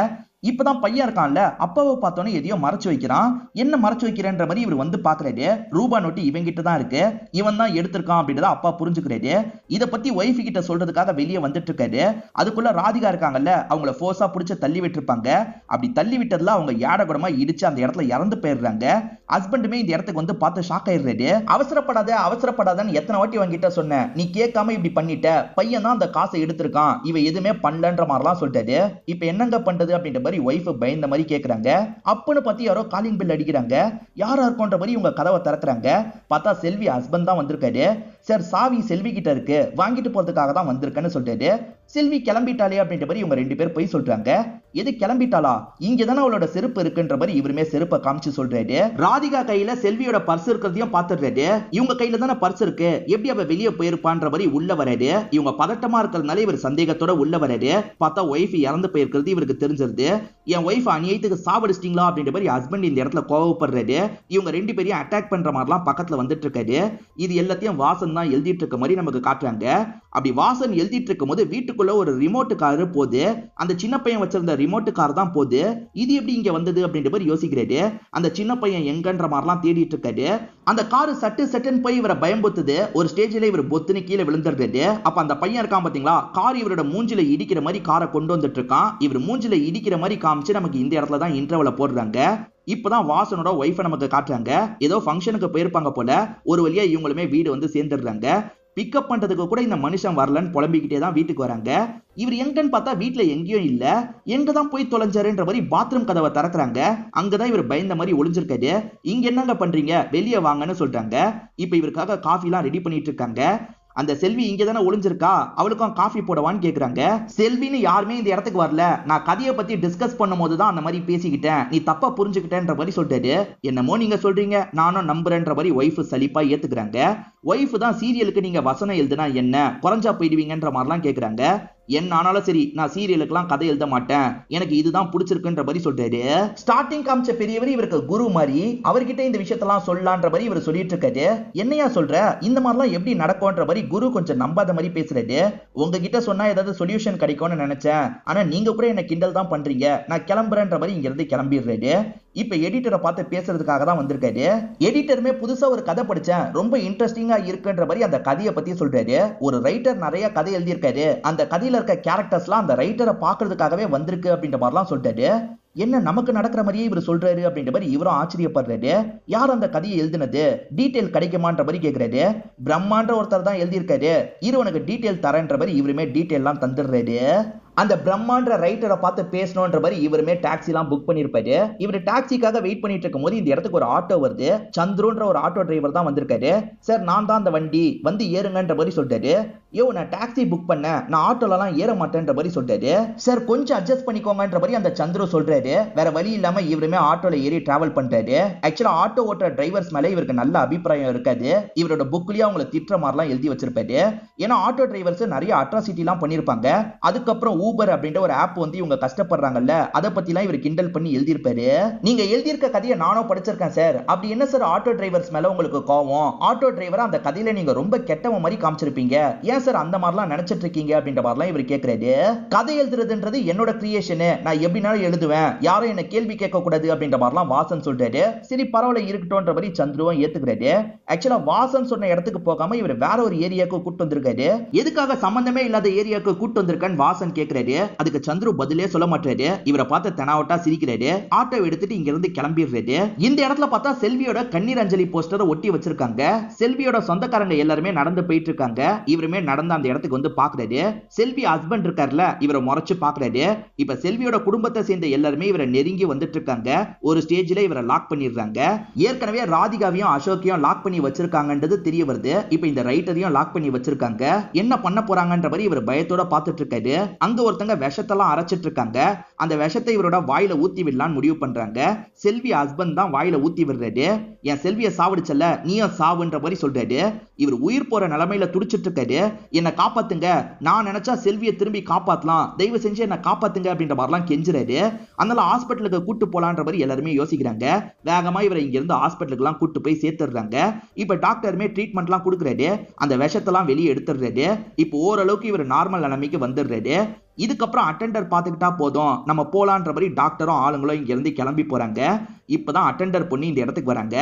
இப்பதான் பையன் இருக்கான்ல, அப்பாவை பார்த்தோன்னே எதையோ மறைச்சு வைக்கிறான். என்ன மறைச்சு வைக்கிறேன்ற மாதிரி இவர் வந்து பாக்குறாரு. ரூபா நோட்டு இவங்கிட்ட தான் இருக்கு, இவன் தான் எடுத்திருக்கான் அப்படின்றத அப்பா புரிஞ்சுக்கிறாரு. இதை பத்தி ஒய்ஃப் கிட்ட சொல்றதுக்காக வெளியே வந்துட்டு இருக்காரு. அதுக்குள்ள ராதிகா இருக்காங்கல்ல, அவங்கள போர்ஸா புடிச்சு தள்ளி விட்டுருப்பாங்க. அப்படி தள்ளி விட்டதுல அவங்க ஏட குடமா இடிச்சு அந்த இடத்துல இறந்து போயிடுறாங்க. ஹஸ்பண்டுமே இந்த இடத்துக்கு வந்து பார்த்து ஷாக் ஆயிடுறாரு. அவசரப்படாத அவசரப்படாதன்னு எத்தனை வாட்டி அவங்கிட்ட சொன்னேன், நீ கேட்காம இப்படி பண்ணிட்ட, பையன் தான் அந்த காசை எடுத்திருக்கான், இவன் எதுவுமே பண்ணலன்ற மாதிரிலாம் சொல்லிட்டாரு. இப்ப என்னங்க பண்றது அப்படின்ற மாதிரி ஒய்ஃப் பயந்த மாதிரி கேக்குறாங்க. அப்பன்னு பார்த்து யாரோ காலிங் பெல் அடிக்கிறாங்க. யாரா இருக்கும்ன்ற மாதிரி இவங்க கதவை திறக்கிறாங்க. பார்த்தா செல்வி ஹஸ்பண்ட் தான் வந்திருக்காரு. சார் சாவி செல்வி கிட்ட இருக்கு, வாங்கிட்டு போறதுக்காக தான் வந்திருக்கேன்னு சொல்லிட்டாரு. செல்வி கிளம்பிட்டாலே அப்படின்ற மாதிரி இவங்க ரெண்டு பேர் போய் சொல்றாங்க. எது கிளம்பிட்டாளா, இங்க தானே அவளோட செருப்பு இருக்குன்ற மாதிரி இவருமே செருப்பை காமிச்சு சொல்றாரு. ராதிகா கையில செல்வியோட பர்ஸ் இருக்கிறதையும் பாத்துறாரு. இவங்க கையில தானே பர்ஸ் இருக்கு, எப்படி அவ வெளியே போயிருப்பான்ற மாதிரி உள்ள வராரு. இவங்க பதட்டமா இருக்கிறதுனால இவர் சந்தேகத்தோட உள்ள வராரு. பார்த்தா ஒய்ஃப் இறந்து போயிருக்கிறது இவருக்கு தெரிஞ்சிருது. என் ஒய்ஃப் அநியாயத்துக்கு சாவடிச்சிட்டீங்களா அப்படின்ற மாதிரி ஹஸ்பண்ட் இந்த இடத்துல கோவப்படுறாரு. இவங்க ரெண்டு பேரையும் அட்டாக் பண்ற மாதிரிலாம் பக்கத்துல வந்துட்டு இருக்காரு. இது எல்லாத்தையும் வாசன் தான் எழுதிட்டு இருக்க மாதிரி நமக்கு காட்டுறாங்க. அப்படி வாசன் எழுதிட்டு இருக்கும் போது வீட்டுக்குள்ள ஒரு ரிமோட் கார் போது, அந்த சின்ன பையன் வச்சிருந்த ரிமோட் கார் தான் போகுது, இது எப்படி இங்க வந்தது அப்படின்ற மாதிரி யோசிக்கிறாரு. அந்த சின்ன பையன் எங்கன்ற மாதிரிலாம் தேடிட்டு இருக்காரு. அந்த கார் சட்டுன்னு போய் இவரை பயம்புத்துது. ஒரு ஸ்டேஜ்ல இவர் பொத்துன்னு கீழே விழுந்துடுறாரு. அப்ப அந்த பையன் இருக்கான் பாத்தீங்களா, கார் இவரோட மூஞ்சில இடிக்கிற மாதிரி காரை கொண்டு வந்துட்டு இருக்கான். இவர் மூஞ்சில இடிக்கிற மாதிரி காமிச்சு நமக்கு இந்த இடத்துல தான் இன்டர்வல போடுறாங்க. இப்பதான் வாசனோட ஒய்ஃபை நமக்கு காட்டுறாங்க. ஏதோ ஃபங்க்ஷனுக்கு போயிருப்பாங்க போல. ஒரு வழியா இவங்களுமே வீடு வந்து சேர்ந்துடுறாங்க. பிக்கப் பண்றதுக்கு கூட இந்த மனுஷன் வரலன்னு புலம்பிக்கிட்டே தான் வீட்டுக்கு வராங்க. இவர் எங்கன்னு பார்த்தா வீட்டுல எங்கேயும் இல்ல. எங்க தான் போய் தொலைஞ்சாருன்ற மாதிரி பாத்ரூம் கதவை திறக்கிறாங்க. அங்கதான் இவர் பயந்த மாதிரி ஒளிஞ்சிருக்காரு. இங்க என்னங்க பண்றீங்க, வெளியே வாங்கன்னு சொல்றாங்க. இப்ப இவருக்காக காஃபி எல்லாம் ரெடி பண்ணிட்டு இருக்காங்க. அந்த செல்வி இங்க தானே ஒளிஞ்சிருக்கா, அவளுக்கும் காஃபி போடவான்னு கேக்குறாங்க. செல்வின்னு யாருமே இந்த இடத்துக்கு வரல, நான் கதையை பத்தி டிஸ்கஸ் பண்ணும் போதுதான் அந்த மாதிரி பேசிக்கிட்டேன், நீ தப்பா புரிஞ்சுக்கிட்டேன்ற மாதிரி சொல்லிட்டாரு. என்னமோ நீங்க சொல்றீங்க, நானும் நம்புறேன்ற மாதிரி ஒய்ஃப் சலிப்பா ஏத்துக்கிறாங்க. ஒய்ஃப் தான் சீரியலுக்கு நீங்க வசனம் எழுதுனா என்ன, குறைஞ்சா போயிடுவீங்கன்ற மாதிரிலாம் கேக்குறாங்க. என்ன ஆனாலும் சரி, நான் சீரியலுக்குலாம் கதை எழுத மாட்டேன், எனக்கு இதுதான் பிடிச்சிருக்குன்ற மாதிரி சொல்றாரு. ஸ்டார்டிங் காமிச்ச பெரியவர் இவருக்கு குரு மாதிரி, அவர்கிட்ட இந்த விஷயத்தெல்லாம் சொல்லலான்ற மாதிரி இவர் சொல்லிட்டு இருக்காரு. என்னையா சொல்ற, இந்த மாதிரிலாம் எப்படி நடக்கும்ன்ற மாதிரி குரு கொஞ்சம் நம்பாத மாதிரி பேசுறாரு. உங்ககிட்ட சொன்னா ஏதாவது சொல்யூஷன் கிடைக்கும்னு நினைச்சேன், ஆனா நீங்க கூட என்ன கிண்டல் தான் பண்றீங்க, நான் கிளம்புறேன்ற மாதிரி இங்க இருந்து கிளம்பிடுறாரு. இப்ப எடிட்டரை பார்த்து பேசுறதுக்காக தான் வந்திருக்காரு. எடிட்டருமே புதுசா ஒரு கதை படிச்சேன், ரொம்ப இன்ட்ரெஸ்டிங்கா இருக்குன்ற மாதிரி அந்த கதையை பத்தி சொல்றாரு. ஒரு ரைட்டர் நிறைய கதை எழுதியிருக்காரு, அந்த கதையில இருக்க கேரக்டர்ஸ்லாம் அந்த ரைட்டரை பாக்குறதுக்காகவே வந்திருக்கு அப்படின்ற மாதிரிலாம் சொல்றாரு. என்ன நமக்கு நடக்கிற மாதிரியே இவர் சொல்றாரு அப்படின்ற மாதிரி இவரும் ஆச்சரியப்படுறாரு. யார் அந்த கதையை எழுதினது, டீடைல் கிடைக்குமான்ற மாதிரி கேட்கிறாரு. பிரம்மான்ற ஒருத்தர் தான் எழுதியிருக்காரு, உனக்கு டீடைல் தரேன்ற மாதிரி இவருமே டீடைல் எல்லாம் தந்துடுறாரு. அந்த பிரம்மாண்ட ரைட்டரை பார்த்து பேசணுன்ற மாதிரி இவருமே டாக்ஸி எல்லாம் புக் பண்ணிருப்பாரு. இவர் டாக்ஸிக்காக வெயிட் பண்ணிட்டு இருக்கும் போது இந்த இடத்துக்கு ஒரு ஆட்டோ வருது. சந்துருன்ற ஒரு ஆட்டோ டிரைவர் தான் வந்திருக்காரு. சார் நான் தான் அந்த வண்டி, வந்து ஏறுங்கன்ற மாதிரி சொல்லிட்டாரு. யோ நான் டாக்ஸி புக் பண்ணேன், நான் ஆட்டோலாம் ஏற மாட்டேன்ற மாதிரி சொல்லிட்டாரு. சார் கொஞ்சம் அட்ஜஸ்ட் பண்ணிக்கோங்கன்ற மாதிரி அந்த சந்துரு சொல்றாரு. வேற வழி இல்லாம இவருமே ஆட்டோல ஏறி டிராவல் பண்றாரு. ஆக்சுவலா ஆட்டோ ஓட்டுற டிரைவர்ஸ் மேல இவருக்கு நல்ல அபிப்பிராயம் இருக்காது. இவரோட புக்லயே அவங்களை திட்டுற மாதிரிலாம் எழுதி வச்சிருப்பாரு. ஏன்னா ஆட்டோ டிரைவர்ஸ் நிறைய அட்ராசிட்டி எல்லாம் பண்ணிருப்பாங்க. அதுக்கப்புறம் ஊபர் அப்படின்ற ஒரு ஆப் வந்து இவங்க கஷ்டப்படுறாங்கல்ல, அதை பத்திலாம் இவர் கிண்டல் பண்ணி எழுதியிருப்பாரு. நீங்க எழுதியிருக்க கதையை நானும் படிச்சிருக்கேன் சார், அப்படி என்ன சார் ஆட்டோ டிரைவர்ஸ் மேல உங்களுக்கு கோவம், ஆட்டோ டிரைவர் அந்த கதையில நீங்க ரொம்ப கெட்டவ மாதிரி காமிச்சிருப்பீங்க, ஏன் சார் அந்த மாதிரிலாம் நினைச்சிட்டு இருக்கீங்க அப்படின்ற மாதிரிலாம் இவர் கேட்கிறாரு. கதை எழுதுறதுன்றது என்னோட கிரியேஷன், நான் எப்படினாலும் எழுதுவேன், யாரும் என்ன கேள்வி கேட்க கூடாது அப்படின்ற மாதிரிலாம் வாசன் சொல்றாரு. சரி பரவாயில்ல இருக்கட்டும்ன்ற மாதிரி சந்துருவும் ஏத்துக்கிறாரு. ஆக்சுவலா வாசன் சொன்ன இடத்துக்கு போகாம இவர் வேற ஒரு ஏரியாவுக்கு கூட்டு வந்திருக்காரு. எதுக்காக சம்பந்தமே இல்லாத ஏரியாவுக்கு கூட்டு வந்திருக்கான்னு வாசன் கேட்கிறாரு. அதுக்கு சந்துரு பதிலே சொல்ல மாட்டாரு. இவரை பார்த்து தெனாவட்டா சிரிக்கிறாரு. ஆட்டோ எடுத்துட்டு இங்க இருந்து கிளம்பிடுறாரு. இந்த இடத்துல பார்த்தா செல்வியோட கண்ணீர் அஞ்சலி போஸ்டரை ஒட்டி வச்சிருக்காங்க. செல்வியோட சொந்தக்காரங்க எல்லாருமே நடந்து போயிட்டு இருக்காங்க. இவருமே நடந்து அந்த இடத்துக்கு வந்து பாக்குறாரு. செல்வி ஹஸ்பண்ட் இருக்காருல, இவரை முறைச்சு பாக்குறாரு. இப்ப செல்வியோட குடும்பத்தை சேர்ந்த எல்லாருமே இவரை நெருங்கி வந்துட்டு இருக்காங்க. ஒரு ஸ்டேஜ்ல இவரை லாக் பண்ணிடுறாங்க. ஏற்கனவே ராதிகாவையும் அசோக்கையும் லாக் பண்ணி வச்சிருக்காங்கன்றது தெரிய வருது. இப்ப இந்த ரைட்டரையும் லாக் பண்ணி வச்சிருக்காங்க. என்ன பண்ண போறாங்கன்ற மாதிரி இவர் பயத்தோட பார்த்துட்டு இருக்காரு. அங்க ஒருத்தங்க விஷத்தெல்லாம் அரைச்சிட்டு இருக்காங்க. அந்த விஷத்தை இவரோட வாயில ஊத்தி விடலான்னு முடிவு பண்றாங்க. செல்வி ஹஸ்பண்ட் தான் வாயில ஊத்தி விடுறாரு. என் செல்வியை சாவடிச்சல, நீயும் சாவுன்ற மாதிரி சொல்றாரு. இவர் உயிர் போற நிலைமையில துடிச்சிட்டு இருக்காரு. என்ன காப்பாத்துங்க, நான் நினைச்சா செல்வியை திரும்பி காப்பாத்தலாம், தயவு செஞ்சு என்ன காப்பாத்துங்க அப்படின்ற மாதிரிலாம் கெஞ்சுறாரு. அதனால ஹாஸ்பிட்டலுக்கு கூட்டு போலான்ற மாதிரி எல்லாருமே யோசிக்கிறாங்க. வேகமா இவரை இங்க இருந்து ஹாஸ்பிட்டலுக்கு எல்லாம் கூட்டு போய் சேர்த்துடுறாங்க. இப்ப டாக்டருமே ட்ரீட்மெண்ட் எல்லாம் கொடுக்குறாரு. அந்த விஷத்தெல்லாம் வெளியே எடுத்துடுறாரு. இப்போ ஓரளவுக்கு இவர் நார்மல் நிலைமைக்கு வந்துடுறாரு. இதுக்கப்புறம் அட்டெண்டர் பார்த்துக்கிட்டா போதும், நம்ம போலான்ற மாதிரி டாக்டரும் ஆளுங்களும் இங்க இருந்து கிளம்பி போறாங்க. இப்பதான் அட்டெண்டர் பொண்ணு இந்த இடத்துக்கு வராங்க.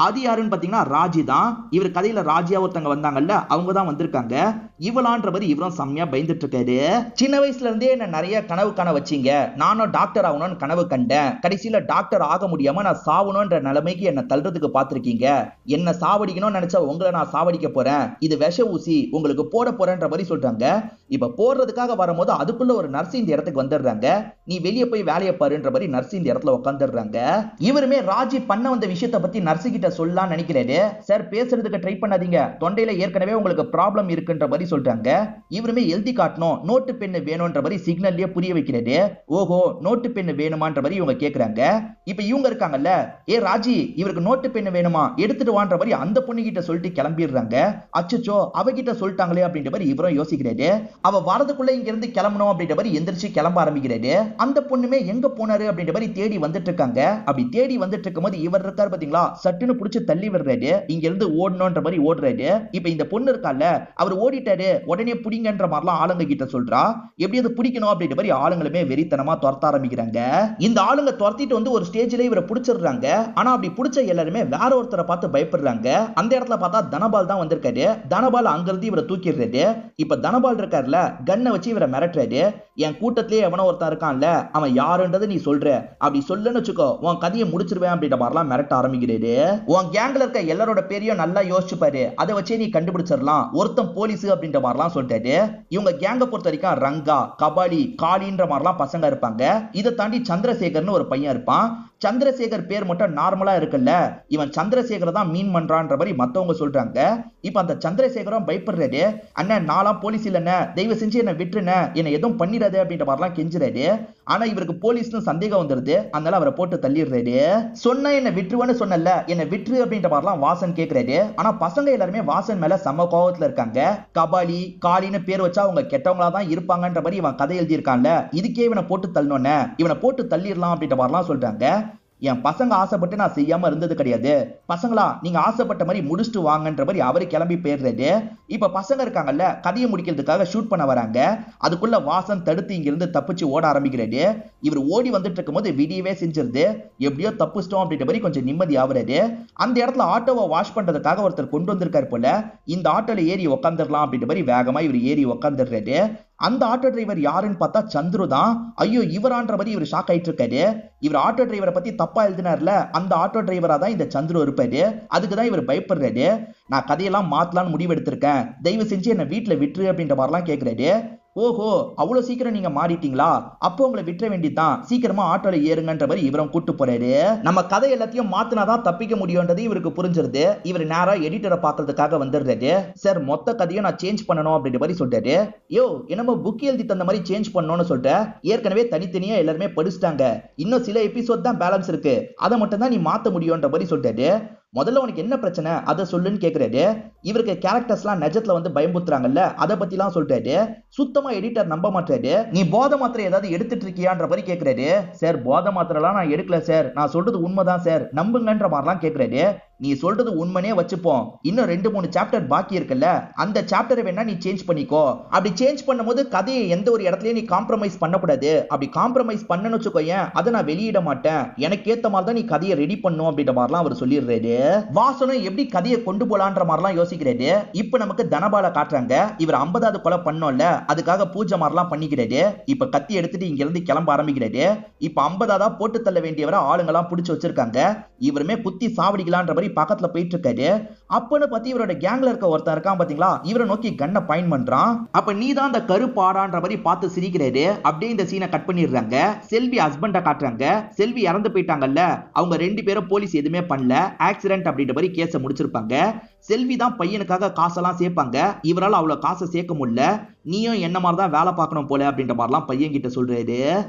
அது யாருன்னு பாத்தீங்கன்னா ராஜி தான். இவர் கதையில ராஜியா ஒருத்தங்க வந்தாங்கல்ல, அவங்க தான் வந்திருக்காங்க. இவளான்ற மாதிரி இவரும் செம்மையா பயந்துட்டு இருக்காரு. சின்ன வயசுல இருந்தே என்ன நிறைய கனவு காண வச்சீங்க, நானும் டாக்டர் ஆகணும்னு கனவு கண்டேன். கடைசியில டாக்டர் ஆக முடியாம நான் சாவணும்ன்ற நிலைமைக்கு என்ன தள்ளுறதுக்கு பாத்திருக்கீங்க. என்ன சாவடிக்கணும்னு நினைச்சா உங்களை நான் சாவடிக்க போறேன், இது விஷ ஊசி உங்களுக்கு போட போறேன்ற மாதிரி சொல்றாங்க. இப்ப போடுறதுக்காக வரும்போது அதுக்குள்ள ஒரு நர்ஸ் இந்த இடத்துக்கு வந்துடுறாங்க. நீ வெளியே போய் வேலையை பாருன்ற மாதிரி நர்ஸ் இந்த இடத்துல உட்காந்துடுறாங்க. இவருமே ராஜி பண்ண வந்த விஷயத்தை பத்தி நர்ஸ் கிட்ட சொல்லலாம் நினைக்கிறாரு. சார் பேசுறதுக்கு ட்ரை பண்ணாதீங்க, தொண்டையில ஏற்கனவே உங்களுக்கு ப்ராப்ளம் இருக்குன்ற மாதிரி சொல்றாங்க. இவருமே எழுதி காட்டணும், நோட்டு பெண்ணு வேணும்ன்ற மாதிரி சிக்னல்லயே புரிய வைக்கிறாரு. ஓஹோ நோட்டு பெண்ணு வேணுமான்ற மாதிரி இவங்க கேக்குறாங்க. இப்ப இவங்க இருக்காங்கல்ல, ஏ ராஜி இவருக்கு நோட்டு பெண்ணு வேணுமா, எடுத்துட்டு வான்ற மாதிரி அந்த பொண்ணு கிட்ட சொல்லிட்டு கிளம்பிடுறாங்க. அச்சச்சோ அவகிட்ட சொல்லிட்டாங்களே அப்படின்ற மாதிரி இவரும் யோசிக்கிறாரு. அவ வரதுக்குள்ள இங்க இருந்து கிளம்பணும் அப்படின்ற மாதிரி எந்திரிச்சு கிளம்ப ஆரம்பிக்கிறாரு. அந்த பொண்ணுமே எங்க போனாரு அப்படின்ற மாதிரி தேடி வந்துட்டு இருக்காங்க. அப்படி தேடி லேடி வந்துட்டு இருக்கும்போது இவர் இருக்காரு பாத்தீங்களா, சட்டுன்னு புடிச்சு தள்ளி விடுறாரு. இங்க இருந்து ஓடணும்ன்ற மாதிரி ஓடுறாரு. இப்ப இந்த பொண்ணு இருக்கால, அவர் ஓடிட்டாரு, உடனே புடிங்கன்ற மாதிரிலாம் ஆளுங்க கிட்ட சொல்றா. எப்படி அது பிடிக்கணும் அப்படின்ற மாதிரி ஆளுங்களுமே வெறித்தனமா துரத்த ஆரம்பிக்கிறாங்க. இந்த ஆளுங்க துரத்திட்டு வந்து ஒரு ஸ்டேஜ்ல இவரை பிடிச்சிடுறாங்க. ஆனா அப்படி பிடிச்ச எல்லாருமே வேற ஒருத்தரை பார்த்து பயப்படுறாங்க. அந்த இடத்துல பார்த்தா தனபால் தான் வந்திருக்காரு. தனபால் அங்கிருந்து இவரை தூக்கிடுறாரு. இப்ப தனபால் இருக்காருல, கண்ணை வச்சு இவரை மிரட்டுறாரு. என் கூட்டத்திலே எவனோ ஒருத்தன் இருக்கான்ல, அவன் யாருன்றது நீ சொல்ற, அப்படி சொல்லுன்னு வச்சுக்கோ, உன் கதையை முடிச்சிருவேன் அப்படின்ற மாதிரிலாம் மிரட்ட ஆரம்பிக்கிறாரு. உன் கேங்ல இருக்க எல்லாரோட பேரையும் நல்லா யோசிச்சு பாரு, அதை வச்சே நீ கண்டுபிடிச்சிடலாம், ஒருத்தன் போலீஸ் அப்படின்ற மாதிரிலாம் சொல்லிட்டாரு. இவங்க கேங்க பொறுத்த வரைக்கும் ரங்கா, கபாலி, காளின்ற மாதிரிலாம் பசங்க இருப்பாங்க. இதை தாண்டி சந்திரசேகர்னு ஒரு பையன் இருப்பான். சந்திரசேகர் பேர் மட்டும் நார்மலா இருக்குல்ல, இவன் சந்திரசேகர் தான் மீன் பண்றான்ற மாதிரி மத்தவங்க சொல்றாங்க. இப்ப அந்த சந்திரசேகரும் பயப்படுறாரு. அண்ணன் நாலாம் போலீஸ் இல்லைன்னு, தயவு செஞ்சு என்ன விட்டுருன, என்ன எதுவும் பண்ணிடாது அப்படின்ற மாதிரிலாம் கெஞ்சுறாரு. ஆனா இவருக்கு போலீஸ்னு சந்தேகம் வந்துருது. அதனால அவரை போட்டு தள்ளிடுறாரு. சொன்ன என்ன விட்டுருவேன்னு சொன்னல, என்ன விட்டுரு அப்படின்ற மாதிரிலாம் வாசன் கேட்கிறாரு. ஆனா பசங்க எல்லாருமே வாசன் மேல செம்ம கோவத்துல இருக்காங்க. கபாலி, காளின்னு பேர் வச்சா அவங்க கெட்டவங்களா தான் இருப்பாங்கன்ற மாதிரி இவன் கதை எழுதியிருக்கான்ல, இதுக்கே இவனை போட்டு தள்ளணும்னு, இவனை போட்டு தள்ளிடலாம் அப்படின்ற மாதிரிலாம் சொல்றாங்க. என் பசங்க ஆசைப்பட்டு நான் செய்யாம இருந்தது கிடையாது, பசங்களா நீங்க ஆசைப்பட்ட மாதிரி முடிச்சுட்டு வாங்கன்ற மாதிரி அவரு கிளம்பி போயிடுறாரு. இப்ப பசங்க இருக்காங்கல்ல, கதையை முடிக்கிறதுக்காக ஷூட் பண்ண வராங்க. அதுக்குள்ள வாசன் தடுத்து இங்கிருந்து தப்பிச்சு ஓட ஆரம்பிக்கிறாரு. இவர் ஓடி வந்துட்டு இருக்கும் போது விடியவே செஞ்சிருது. எப்படியோ தப்பிச்சிட்டோம் அப்படின்ற மாதிரி கொஞ்சம் நிம்மதி ஆகுறாரு. அந்த இடத்துல ஆட்டோவை வாஷ் பண்றதுக்காக ஒருத்தர் கொண்டு வந்திருக்காரு போல. இந்த ஆட்டோல ஏறி உட்காந்துடலாம் அப்படின்ற மாதிரி வேகமா இவர் ஏறி உட்காந்துடுறாரு. அந்த ஆட்டோ டிரைவர் யாருன்னு பார்த்தா சந்துரு தான். ஐயோ இவரான்ற மாதிரி இவர் ஷாக் ஆயிட்டு இருக்காரு. இவர் ஆட்டோ டிரைவரை பத்தி தப்பா எழுதினார்ல, அந்த ஆட்டோ டிரைவரா தான் இந்த சந்துரு இருப்பாரு. அதுக்குதான் இவர் பயப்படுறாரு. நான் கதையெல்லாம் மாத்தலான்னு முடிவு எடுத்திருக்கேன், தயவு செஞ்சு என்ன வீட்டுல விட்டுரு அப்படின்ற மாதிரிலாம் கேட்கிறாரு. ஓஹோ அவ்வளவு சீக்கிரம் நீங்க மாறிட்டீங்களா, அப்போ உங்களை விட்டுற வேண்டியதான், சீக்கிரமா ஆட்டோல ஏறுங்கன்ற மாதிரி இவரும் கூட்டு போறாரு. நம்ம கதை எல்லாத்தையும் மாத்தினாதான் தப்பிக்க முடியும்ன்றது இவருக்கு புரிஞ்சிருது. இவர் நேரா எடிட்டரை பாக்குறதுக்காக வந்துடுறாரு. சார் மொத்த கதையும் நான் சேஞ்ச் பண்ணணும் அப்படின்ற மாதிரி சொல்றாரு. யோ என்னமோ புக் எழுதி தந்த மாதிரி சேஞ்ச் பண்ணணும்னு சொல்ற, ஏற்கனவே தனித்தனியா எல்லாருமே படிச்சுட்டாங்க, இன்னும் சில எபிசோட் தான் பேலன்ஸ் இருக்கு, அதை மட்டும் தான் நீ மாத்த முடியும்ன்ற மாதிரி சொல்றாரு. முதல்ல உனக்கு என்ன பிரச்சனை அதை சொல்லுன்னு கேக்குறாரு. இவருக்கு கேரக்டர்ஸ்லாம் நிஜத்துல வந்து பயமுத்துறாங்கல்ல, அதை பத்திலாம் சொல்றாரு. சுத்தமா எடிட்டர் நம்ப மாட்டாரு. நீ போதை மாத்திரை ஏதாவது எடுத்துட்டு இருக்கியான்ற மாதிரி கேக்குறாரு. சார் போதை மாத்திரைலாம் நான் எடுக்கல சார், நான் சொல்றது உண்மைதான் சார், நம்புங்கன்ற மாதிரிலாம் கேக்குறாரு. நீ சொல்றது உண்மைனே வச்சுப்போம், இன்னும் 2-3 சாப்டர் பாக்கி இருக்குல்ல, அந்த சாப்டரை வேணா நீ சேஞ்ச் பண்ணிக்கோ. அப்படி சேஞ்ச் பண்ணும்போது கதையை எந்த ஒரு இடத்துலயும் நீ காம்ப்ரமைஸ் பண்ணக்கூடாது, அப்படி காம்ப்ரமைஸ் பண்ணணும்னு வச்சுக்கோயேன், அதை நான் வெளியிட மாட்டேன், எனக்கு ஏத்த மாதிரி தான் நீ கதையை ரெடி பண்ணும் அப்படின்ற மாதிரிலாம் அவர் சொல்லிடுறாரு. வாசனும் எப்படி கதையை கொண்டு போலான்ற மாதிரிலாம் யோசிக்கிறாரு. இப்ப நமக்கு தனபால காட்டுறாங்க. இவர் 50வது கொலை பண்ணோம்ல, அதுக்காக பூஜை மாதிரிலாம் பண்ணிக்கிறாரு. இப்ப கத்தி எடுத்துட்டு இங்க இருந்து கிளம்ப ஆரம்பிக்கிறாரு. இப்ப 50ஆவதா போட்டு தள்ள வேண்டியவரை ஆளுங்கெல்லாம் பிடிச்சு வச்சிருக்காங்க. இவருமே குத்தி சாவடிக்கலான்ற மாதிரி பக்கத்துல போயிட்டு இருக்காரு. அப்பன்னு பத்தி இவரோட கேங்ல இருக்க ஒருத்தன் இருக்கான் பாத்தீங்களா, இவரை நோக்கி கண்ணை பாயிண்ட் பண்றான். அப்ப நீ தான் அந்த கருப்பாடான்ற மாதிரி பார்த்து சிரிக்கிறாரு. அப்படியே இந்த சீனை கட் பண்ணிடுறாங்க. செல்வி ஹஸ்பண்ட காட்டுறாங்க. செல்வி இறந்து போயிட்டாங்கல்ல, அவங்க 2 பேரும் போலீஸ் எதுவுமே பண்ணல, ஆக்சிடென்ட் அப்படின்ற மாதிரி கேஸை முடிச்சிருப்பாங்க. செல்வி தான் பையனுக்காக காசெல்லாம் சேர்ப்பாங்க. இவரால் அவ்வளவு காசை சேர்க்க முடியல. நீயும் என்ன மாதிரி தான் வேலை பார்க்கணும் போல அப்படின்ற மாதிரிலாம் பையன் கிட்ட சொல்றாரு.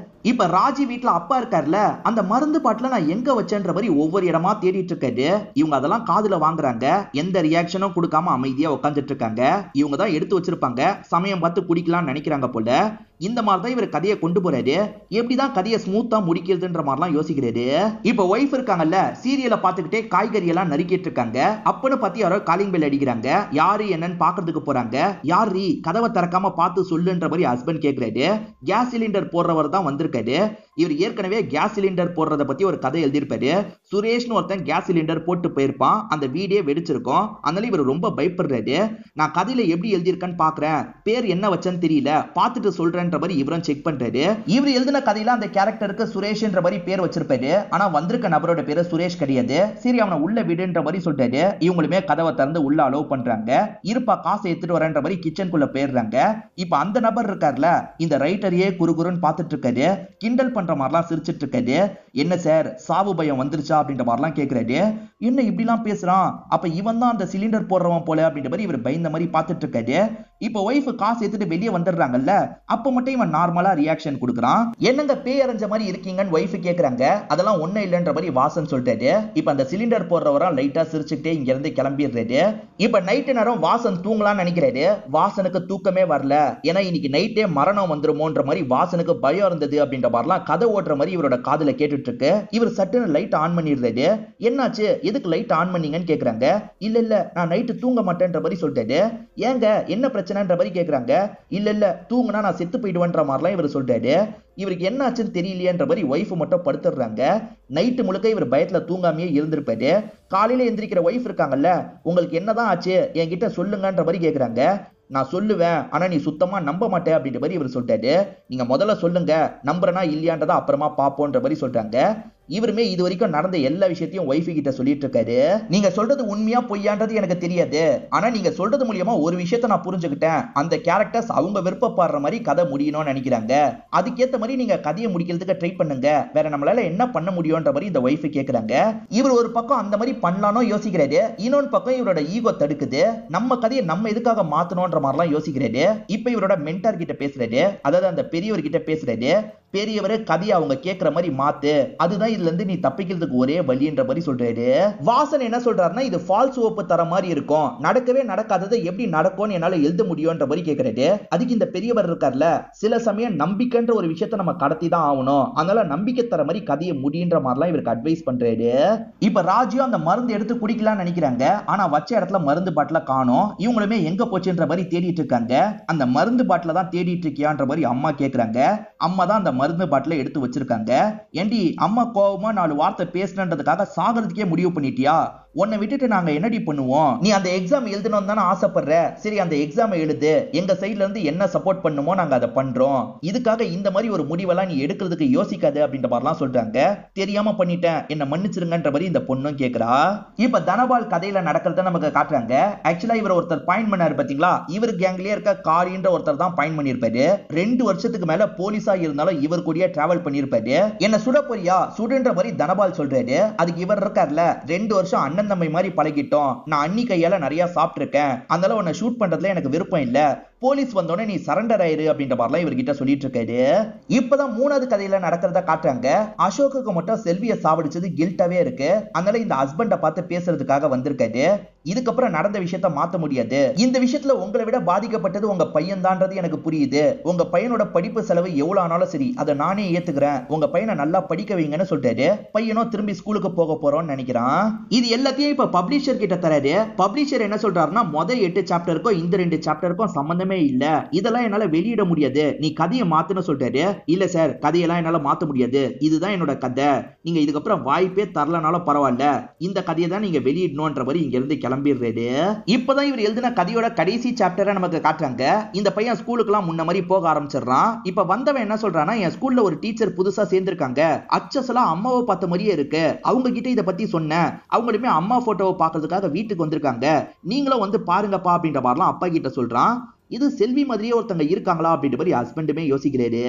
இப்ப ராஜி வீட்டுல அப்பா இருக்காருல, அந்த மருந்து பாட்டில நான் எங்க வச்சேன்ற மாதிரி ஒவ்வொரு இடமா தேடிட்டு இருக்காரு. இவங்க அதெல்லாம் காதுல வாங்குறாங்க. எந்த ரியாக்ஷனும் கொடுக்காம அமைதியா உட்காந்துட்டு இருக்காங்க. இவங்க தான் எடுத்து வச்சிருப்பாங்க, சமயம் பார்த்து குடிக்கலாம்னு நினைக்கிறாங்க போல. இந்த மாதிரி தான் இவர் கதையை கொண்டு போறாரு. எப்படிதான் கதையை ஸ்மூத்தா முடிக்கிறதுன்ற மாதிரிலாம் யோசிக்கிறாரு. இப்ப ஒய்ஃப் இருக்காங்கல்ல, சீரியலை பார்த்துக்கிட்டே காய்கறி எல்லாம் நறுக்கிட்டு இருக்காங்க. அப்பன்னு பார்த்து யாரோ காலிங் பெல் அடிக்கிறாங்க. யாரு என்னன்னு பாக்குறதுக்கு போறாங்க. யாரு கதவை திறக்காம பார்த்து சொல்லுன்ற மாதிரி ஹஸ்பண்ட் கேட்கிறாரு. கேஸ் சிலிண்டர் போடுறவர் தான் வந்திருக்காரு. இவர் ஏற்கனவே கேஸ் சிலிண்டர் போடுறத பத்தி ஒரு கதை எழுதியிருப்பாரு. சுரேஷ்னு ஒருத்தன் கேஸ் சிலிண்டர் போட்டு போயிருப்பான், அந்த வீடே வெடிச்சிருக்கும். அதனால இவர் ரொம்ப பயப்படுறாரு. நான் கதையில எப்படி எழுதியிருக்கேன்னு பாக்குறேன், பேர் என்ன வச்சேன்னு தெரியல, பார்த்துட்டு சொல்றேன் மாதிரி இவரும் செக் பண்றாரு. இவர் எழுதின கதையில அந்த கேரக்டருக்கு சுரேஷ்ன்ற மாதிரி பேர் வச்சிருப்பாரு. ஆனா வந்திருக்க நபரோட பேரு சுரேஷ் கிடையாது. சரி அவனை உள்ள விடுன்ற மாதிரி சொல்றாரு. இவங்களுமே கதவை திறந்து உள்ள அலோவ் பண்றாங்க. இருப்பா காசை எடுத்துட்டு வரன்ற மாதிரி கிச்சனுக்குள்ள போயிடுறாங்க. இப்ப அந்த நபர் இருக்கார்ல, இந்த ரைட்டரையே குறுகுறுன்னு பார்த்துட்டு இருக்காரு. கிண்டல் பண்ற மாதிரிலாம் சிரிச்சிட்டு இருக்காரு. என்ன சார் சாவு பயம் வந்துருச்சா அப்படின்ற மாதிரிலாம் கேட்கிறாரு. என்ன இப்படிலாம் பேசுறான், அப்ப இவன் தான் அந்த சிலிண்டர் போடுறவன் போல அப்படின்ற மாதிரி இவர் பயந்த மாதிரி பார்த்துட்டு இருக்காரு. இப்ப ஒய்ஃப் காசு எடுத்துட்டு வெளியே வந்துடுறாங்கல்ல, அப்ப மட்டும் இவன் நார்மலா ரியாக்ஷன் கொடுக்குறான். என்னங்க பேய் அரைஞ்ச மாதிரி இருக்கீங்கன்னு ஒய்ஃப் கேக்குறாங்க. அதெல்லாம் ஒண்ணு இல்லன்ற மாதிரி வாசன் சொல்லிட்டாரு. இப்ப அந்த சிலிண்டர் போடுறவரா லைட்டா சிரிச்சுக்கிட்டே இங்க இருந்து கிளம்பிடுறாரு. இப்ப நைட்டு நேரம் வாசன் தூங்கலாம்னு நினைக்கிறாரு. வாசனுக்கு தூக்கமே வரல. ஏன்னா இன்னைக்கு நைட்டே மரணம் வந்துருமோன்ற மாதிரி வாசனுக்கு பயம் இருந்தது அப்படின்ற மாதிரிலாம் கதை ஓட்டுற மாதிரி இவரோட காதுல கேட்டுட்டு இருக்கு. இவர் சட்டுன்னு லைட் ஆன் பண்ணிடுறாரு. என்னாச்சு, எதுக்கு லைட் ஆன் பண்ணீங்கன்னு கேக்குறாங்க. இல்ல நான் நைட்டு தூங்க மாட்டேன்ற மாதிரி சொல்லிட்டாரு. ஏங்க என்ன பிரச்சனைன்ற மாதிரி கேக்குறாங்க. இல்ல தூங்குனா நான் செத்து போயிடுவேன்ற மாதிரிலாம் இவர் சொல்றாரு. இவருக்கு என்ன ஆச்சுன்னு தெரியலையேன்ற மாதிரி ஒய்ஃப் மட்டும் படுத்துடுறாங்க. நைட்டு முழுக்க இவர் பயத்துல தூங்காமையே இருந்திருப்பாரு. காலையில எந்திரிக்கிற ஒய்ஃப் இருக்காங்கல்ல, உங்களுக்கு என்னதான் ஆச்சு என்கிட்ட சொல்லுங்கன்ற மாதிரி கேக்குறாங்க. நான் சொல்லுவேன், ஆனா நீ சுத்தமா நம்ப மாட்டே அப்படின்ற மாதிரி இவர் சொல்லிட்டாரு. நீங்க முதல்ல சொல்லுங்க, நம்புறனா இல்லையான்றத அப்புறமா பாப்போன்ற மாதிரி சொல்றாங்க. இவருமே இது வரைக்கும் நடந்த எல்லா விஷயத்தையும் ஒய்ஃபு கிட்ட சொல்லிட்டு இருக்காரு. நீங்க சொல்றது உண்மையா பொய்யான்றது எனக்கு தெரியாது, ஆனா நீங்க சொல்றது மூலியமா ஒரு விஷயத்த நான் புரிஞ்சுக்கிட்டேன். அந்த கேரக்டர்ஸ் அவங்க விருப்பப்படுற மாதிரி கதை முடியணும்னு நினைக்கிறாங்க. அதுக்கேத்த மாதிரி நீங்க கதையை முடிக்கிறதுக்கு ட்ரை பண்ணுங்க, வேற நம்மளால என்ன பண்ண முடியும்ன்ற மாதிரி இந்த ஒய்ஃபு கேக்குறாங்க. இவர் ஒரு பக்கம் அந்த மாதிரி பண்ணலானோ யோசிக்கிறாரு, இன்னொரு பக்கம் இவரோட ஈகோ தடுக்குது. நம்ம கதையை நம்ம எதுக்காக மாத்தணும்ன்ற மாதிரிலாம் யோசிக்கிறாரு. இப்ப இவரோட மென்டார் கிட்ட பேசுறாரு, அதாவது அந்த பெரியவர் கிட்ட பேசுறாரு. பெரியவரே கதையை அவங்க கேட்கிற மாதிரி மாத்து, அதுதான் இதுல இருந்து நீ தப்பிக்கிறதுக்கு ஒரே வழின்ற மாதிரி சொல்றாரு. வாசன் என்ன சொல்றாருன்னா, இது ஃபால்ஸ் ஹோப் தர மாதிரி இருக்கும், நடக்கவே நடக்காதது எப்படி நடக்கும்னு என்னால எழுத முடியும்ன்ற மாதிரி கேக்குறாரு. அதுக்கு இந்த பெரியவர் இருக்கார்ல, சில சமயம் நம்பிக்கைன்ற ஒரு விஷயத்த நம்ம கடத்தி தான் ஆகணும், அதனால நம்பிக்கை தர மாதிரி கதையை முடியுன்ற மாதிரிலாம் இவருக்கு அட்வைஸ் பண்றாரு. இப்ப ராஜு அந்த மருந்து எடுத்து குடிக்கலாம்னு நினைக்கிறாங்க. ஆனா வச்ச இடத்துல மருந்து பாட்டில காணோம். இவங்களுமே எங்க போச்சுன்ற மாதிரி தேடிட்டு இருக்காங்க. அந்த மருந்து பாட்டில தான் தேடிட்டு இருக்கியான்ற மாதிரி அம்மா கேக்குறாங்க. அம்மா தான் அந்த மருந்து பாட்டில எடுத்து வச்சிருக்காங்க. ஏண்டி அம்மா கோவமா 4 வார்த்தை பேசணுன்றதுக்காக சாகிறதுக்கே முடிவு பண்ணிட்டியா? உன்னை விட்டுட்டு நாங்க என்னடி பண்ணுவோம்? நீ அந்த எக்ஸாம் எழுதணும் தானே ஆசைப்படுற, சரி அந்த எக்ஸாம் எழுது, எங்க சைட்ல இருந்து என்ன சப்போர்ட் பண்ணுமோ நாங்க அதை பண்றோம், இதுக்காக இந்த மாதிரி ஒரு முடிவெல்லாம் நீ எடுக்கிறதுக்கு யோசிக்காது அப்படின்ற மாதிரிலாம் சொல்றாங்க. தெரியாம பண்ணிட்டேன், என்ன மன்னிச்சிருங்கன்ற மாதிரி இந்த பொண்ணும் கேக்குறா. இப்ப தனபால் கதையில நடக்கிறத நமக்கு காட்டுறாங்க. ஆக்சுவலா இவர் ஒருத்தர் பாயிண்ட் பண்ணாரு பாத்தீங்களா, இவர் கேங்லயே இருக்க காரின்ற ஒருத்தர் தான் பாயிண்ட் பண்ணிருப்பாரு. 2 வருஷத்துக்கு மேல போலீஸா இருந்தாலும் இவர் கூடயே டிராவல் பண்ணிருப்பாரு. என்ன சுட போறியா சுடுன்ற மாதிரி தனபால் சொல்றாரு. அதுக்கு இவர் இருக்கார்ல, 2 வருஷம் அண்ணன் தம்பி மாதிரி பழகிட்டோம், நான் அண்ணி கையால நிறைய சாப்பிட்டு இருக்கேன், அதனால உன்னை ஷூட் பண்றதுல எனக்கு விருப்பம் இல்ல, போலீஸ் வந்தோடனே நீ சரண்டர் ஆயிரு அப்படின்ற மாதிரிலாம் இவர்கிட்ட சொல்லிட்டு இருக்காரு. இப்பதான் 3வது கதையில நடக்கிறத காட்டுறாங்க. அசோக்குக்கு மட்டும் செல்வியை சாவடிச்சது கில்ட்டாவே இருக்கு, அதனால இந்த ஹஸ்பண்ட பார்த்து பேசுறதுக்காக வந்திருக்காரு. இதுக்கப்புறம் நடந்த விஷயத்த மாத்த முடியாது, இந்த விஷயத்துல உங்களை விட பாதிக்கப்பட்டது உங்க பையன் தான்றது எனக்கு புரியுது, உங்க பையனோட படிப்பு செலவு எவ்வளவு ஆனாலும் சரி அதை நானே ஏத்துக்கிறேன், உங்க பையனை நல்லா படிக்க வைங்கன்னு சொல்லிட்டாரு. பையனும் திரும்பி ஸ்கூலுக்கு போக போறோம்னு நினைக்கிறான். இது எல்லாத்தையும் இப்ப பப்ளிஷர் கிட்ட தராரு. பப்ளிஷர் என்ன சொல்றாருன்னா, முதல் 8 சாப்டருக்கும் இந்த 2 சாப்டருக்கும் சம்பந்தமே இல்ல, இதெல்லாம் என்னால வெளியிட முடியாது, நீ கதையை மாத்துன்னு சொல்றாரு. இல்ல சார், கதையெல்லாம் என்னால மாத்த முடியாது, இதுதான் என்னோட கதை, நீங்க இதுக்கப்புறம் வாய்ப்பே தரலனாலும் பரவாயில்ல, இந்த கதையை தான் நீங்க வெளியிடணும்ன்ற மாதிரி இங்க இருந்து கிளம்பிடுறாரு. இப்பதான் இவர் எழுதின கதையோட கடைசி சாப்டரை நமக்கு காட்டுறாங்க. இந்த பையன் ஸ்கூலுக்குலாம் முன்ன மாதிரி போக ஆரம்பிச்சிடறான். இப்ப வந்தவன் என்ன சொல்றான்னா, என் ஸ்கூல்ல ஒரு டீச்சர் புதுசா சேர்ந்திருக்காங்க, அச்சஸ்லாம் அம்மாவை பார்த்த மாதிரியே இருக்கு, அவங்க கிட்ட இதை பத்தி சொன்னேன், அவங்களுமே அம்மா போட்டோவை பார்க்கறதுக்காக வீட்டுக்கு வந்திருக்காங்க, நீங்களும் வந்து பாருங்கப்பா அப்படின்ற மாதிரிலாம் அப்பா கிட்ட சொல்றான். இது செல்வி மாதிரியே ஒருத்தங்க இருக்காங்களா அப்படின்ற மாதிரி ஹஸ்பண்டுமே யோசிக்கிறாரு.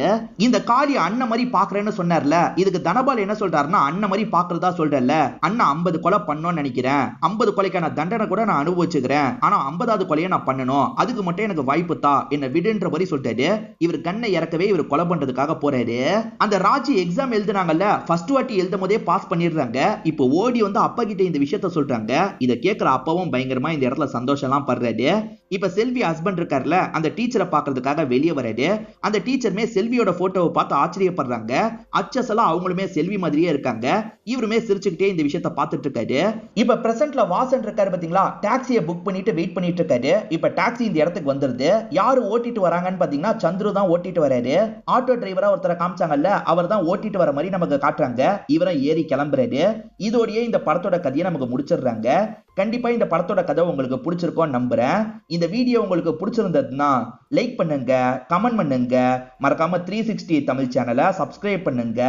இந்த காளி அண்ணன் மாதிரி பாக்குறேன்னு சொன்னார்ல, இதுக்கு தனபால் என்ன சொல்றாருன்னா, அண்ணன் மாதிரி பாக்குறதா சொல்றல, அண்ணன் 50 கொலை பண்ணணும்னு நினைக்கிறேன், 50 கொலைக்கான தண்டனை கூட நான் அனுபவிச்சுக்கிறேன், ஆனா 50வது கொலையை நான் பண்ணணும், அதுக்கு மட்டும் எனக்கு வாய்ப்பு தா, என்ன விடுன்ற மாதிரி சொல்லிட்டாரு. இவர் கண்ணை இறக்கவே இவர் கொலை பண்றதுக்காக போறாரு. அந்த ராஜி எக்ஸாம் எழுதுனாங்கல்ல, ஃபர்ஸ்ட் வாட்டி எழுதும் போதே பாஸ் பண்ணிடுறாங்க. இப்போ ஓடி வந்து அப்பா கிட்ட இந்த விஷயத்த சொல்றாங்க. இதை கேட்கிற அப்பாவும் பயங்கரமா இந்த இடத்துல சந்தோஷம் எல்லாம் படுறாரு. இப்ப செல்வி ஹஸ்பண்ட் இருக்காரு, அந்த டீச்சரை பார்க்கிறதுக்காக வெளியே வராரு. அந்த டீச்சருமே செல்வியோட போட்டோவை பார்த்து ஆச்சரியப்படுறாங்க. அச்சஸ் எல்லாம் அவங்களுமே செல்வி மாதிரியே இருக்காங்க. இவருமே சிரிச்சுக்கிட்டே இந்த விஷயத்தை பார்த்துட்டு இருக்காரு. இப்ப பிரசன்ட்ல வாசன் இருக்காரு பாத்தீங்களா, டாக்ஸியை புக் பண்ணிட்டு வெயிட் பண்ணிட்டு இருக்காரு. இப்ப டாக்ஸி இந்த இடத்துக்கு வந்துருது. யாரு ஓட்டிட்டு வராங்கன்னு பாத்தீங்கன்னா சந்துரு தான் ஓட்டிட்டு வராரு. ஆட்டோ டிரைவரா ஒருத்தரை காமிச்சாங்கல்ல, அவர் தான் ஓட்டிட்டு வர மாதிரி நமக்கு காட்டுறாங்க. இவரும் ஏறி கிளம்புறாரு. இதோடயே இந்த படத்தோட கதையை நமக்கு முடிச்சிடுறாங்க. கண்டிப்பா இந்த படத்தோட கதை உங்களுக்கு பிடிச்சிருக்கும் நம்புறேன். இந்த வீடியோ உங்களுக்கு பிடிச்சிருந்ததுன்னா லைக் பண்ணுங்க, கமெண்ட் பண்ணுங்க, மறக்காம 360 தமிழ் சேனலை சப்ஸ்கிரைப் பண்ணுங்க.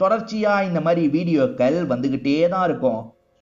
தொடர்ச்சியா இந்த மாதிரி வீடியோக்கள் வந்துகிட்டே தான் இருக்கும்.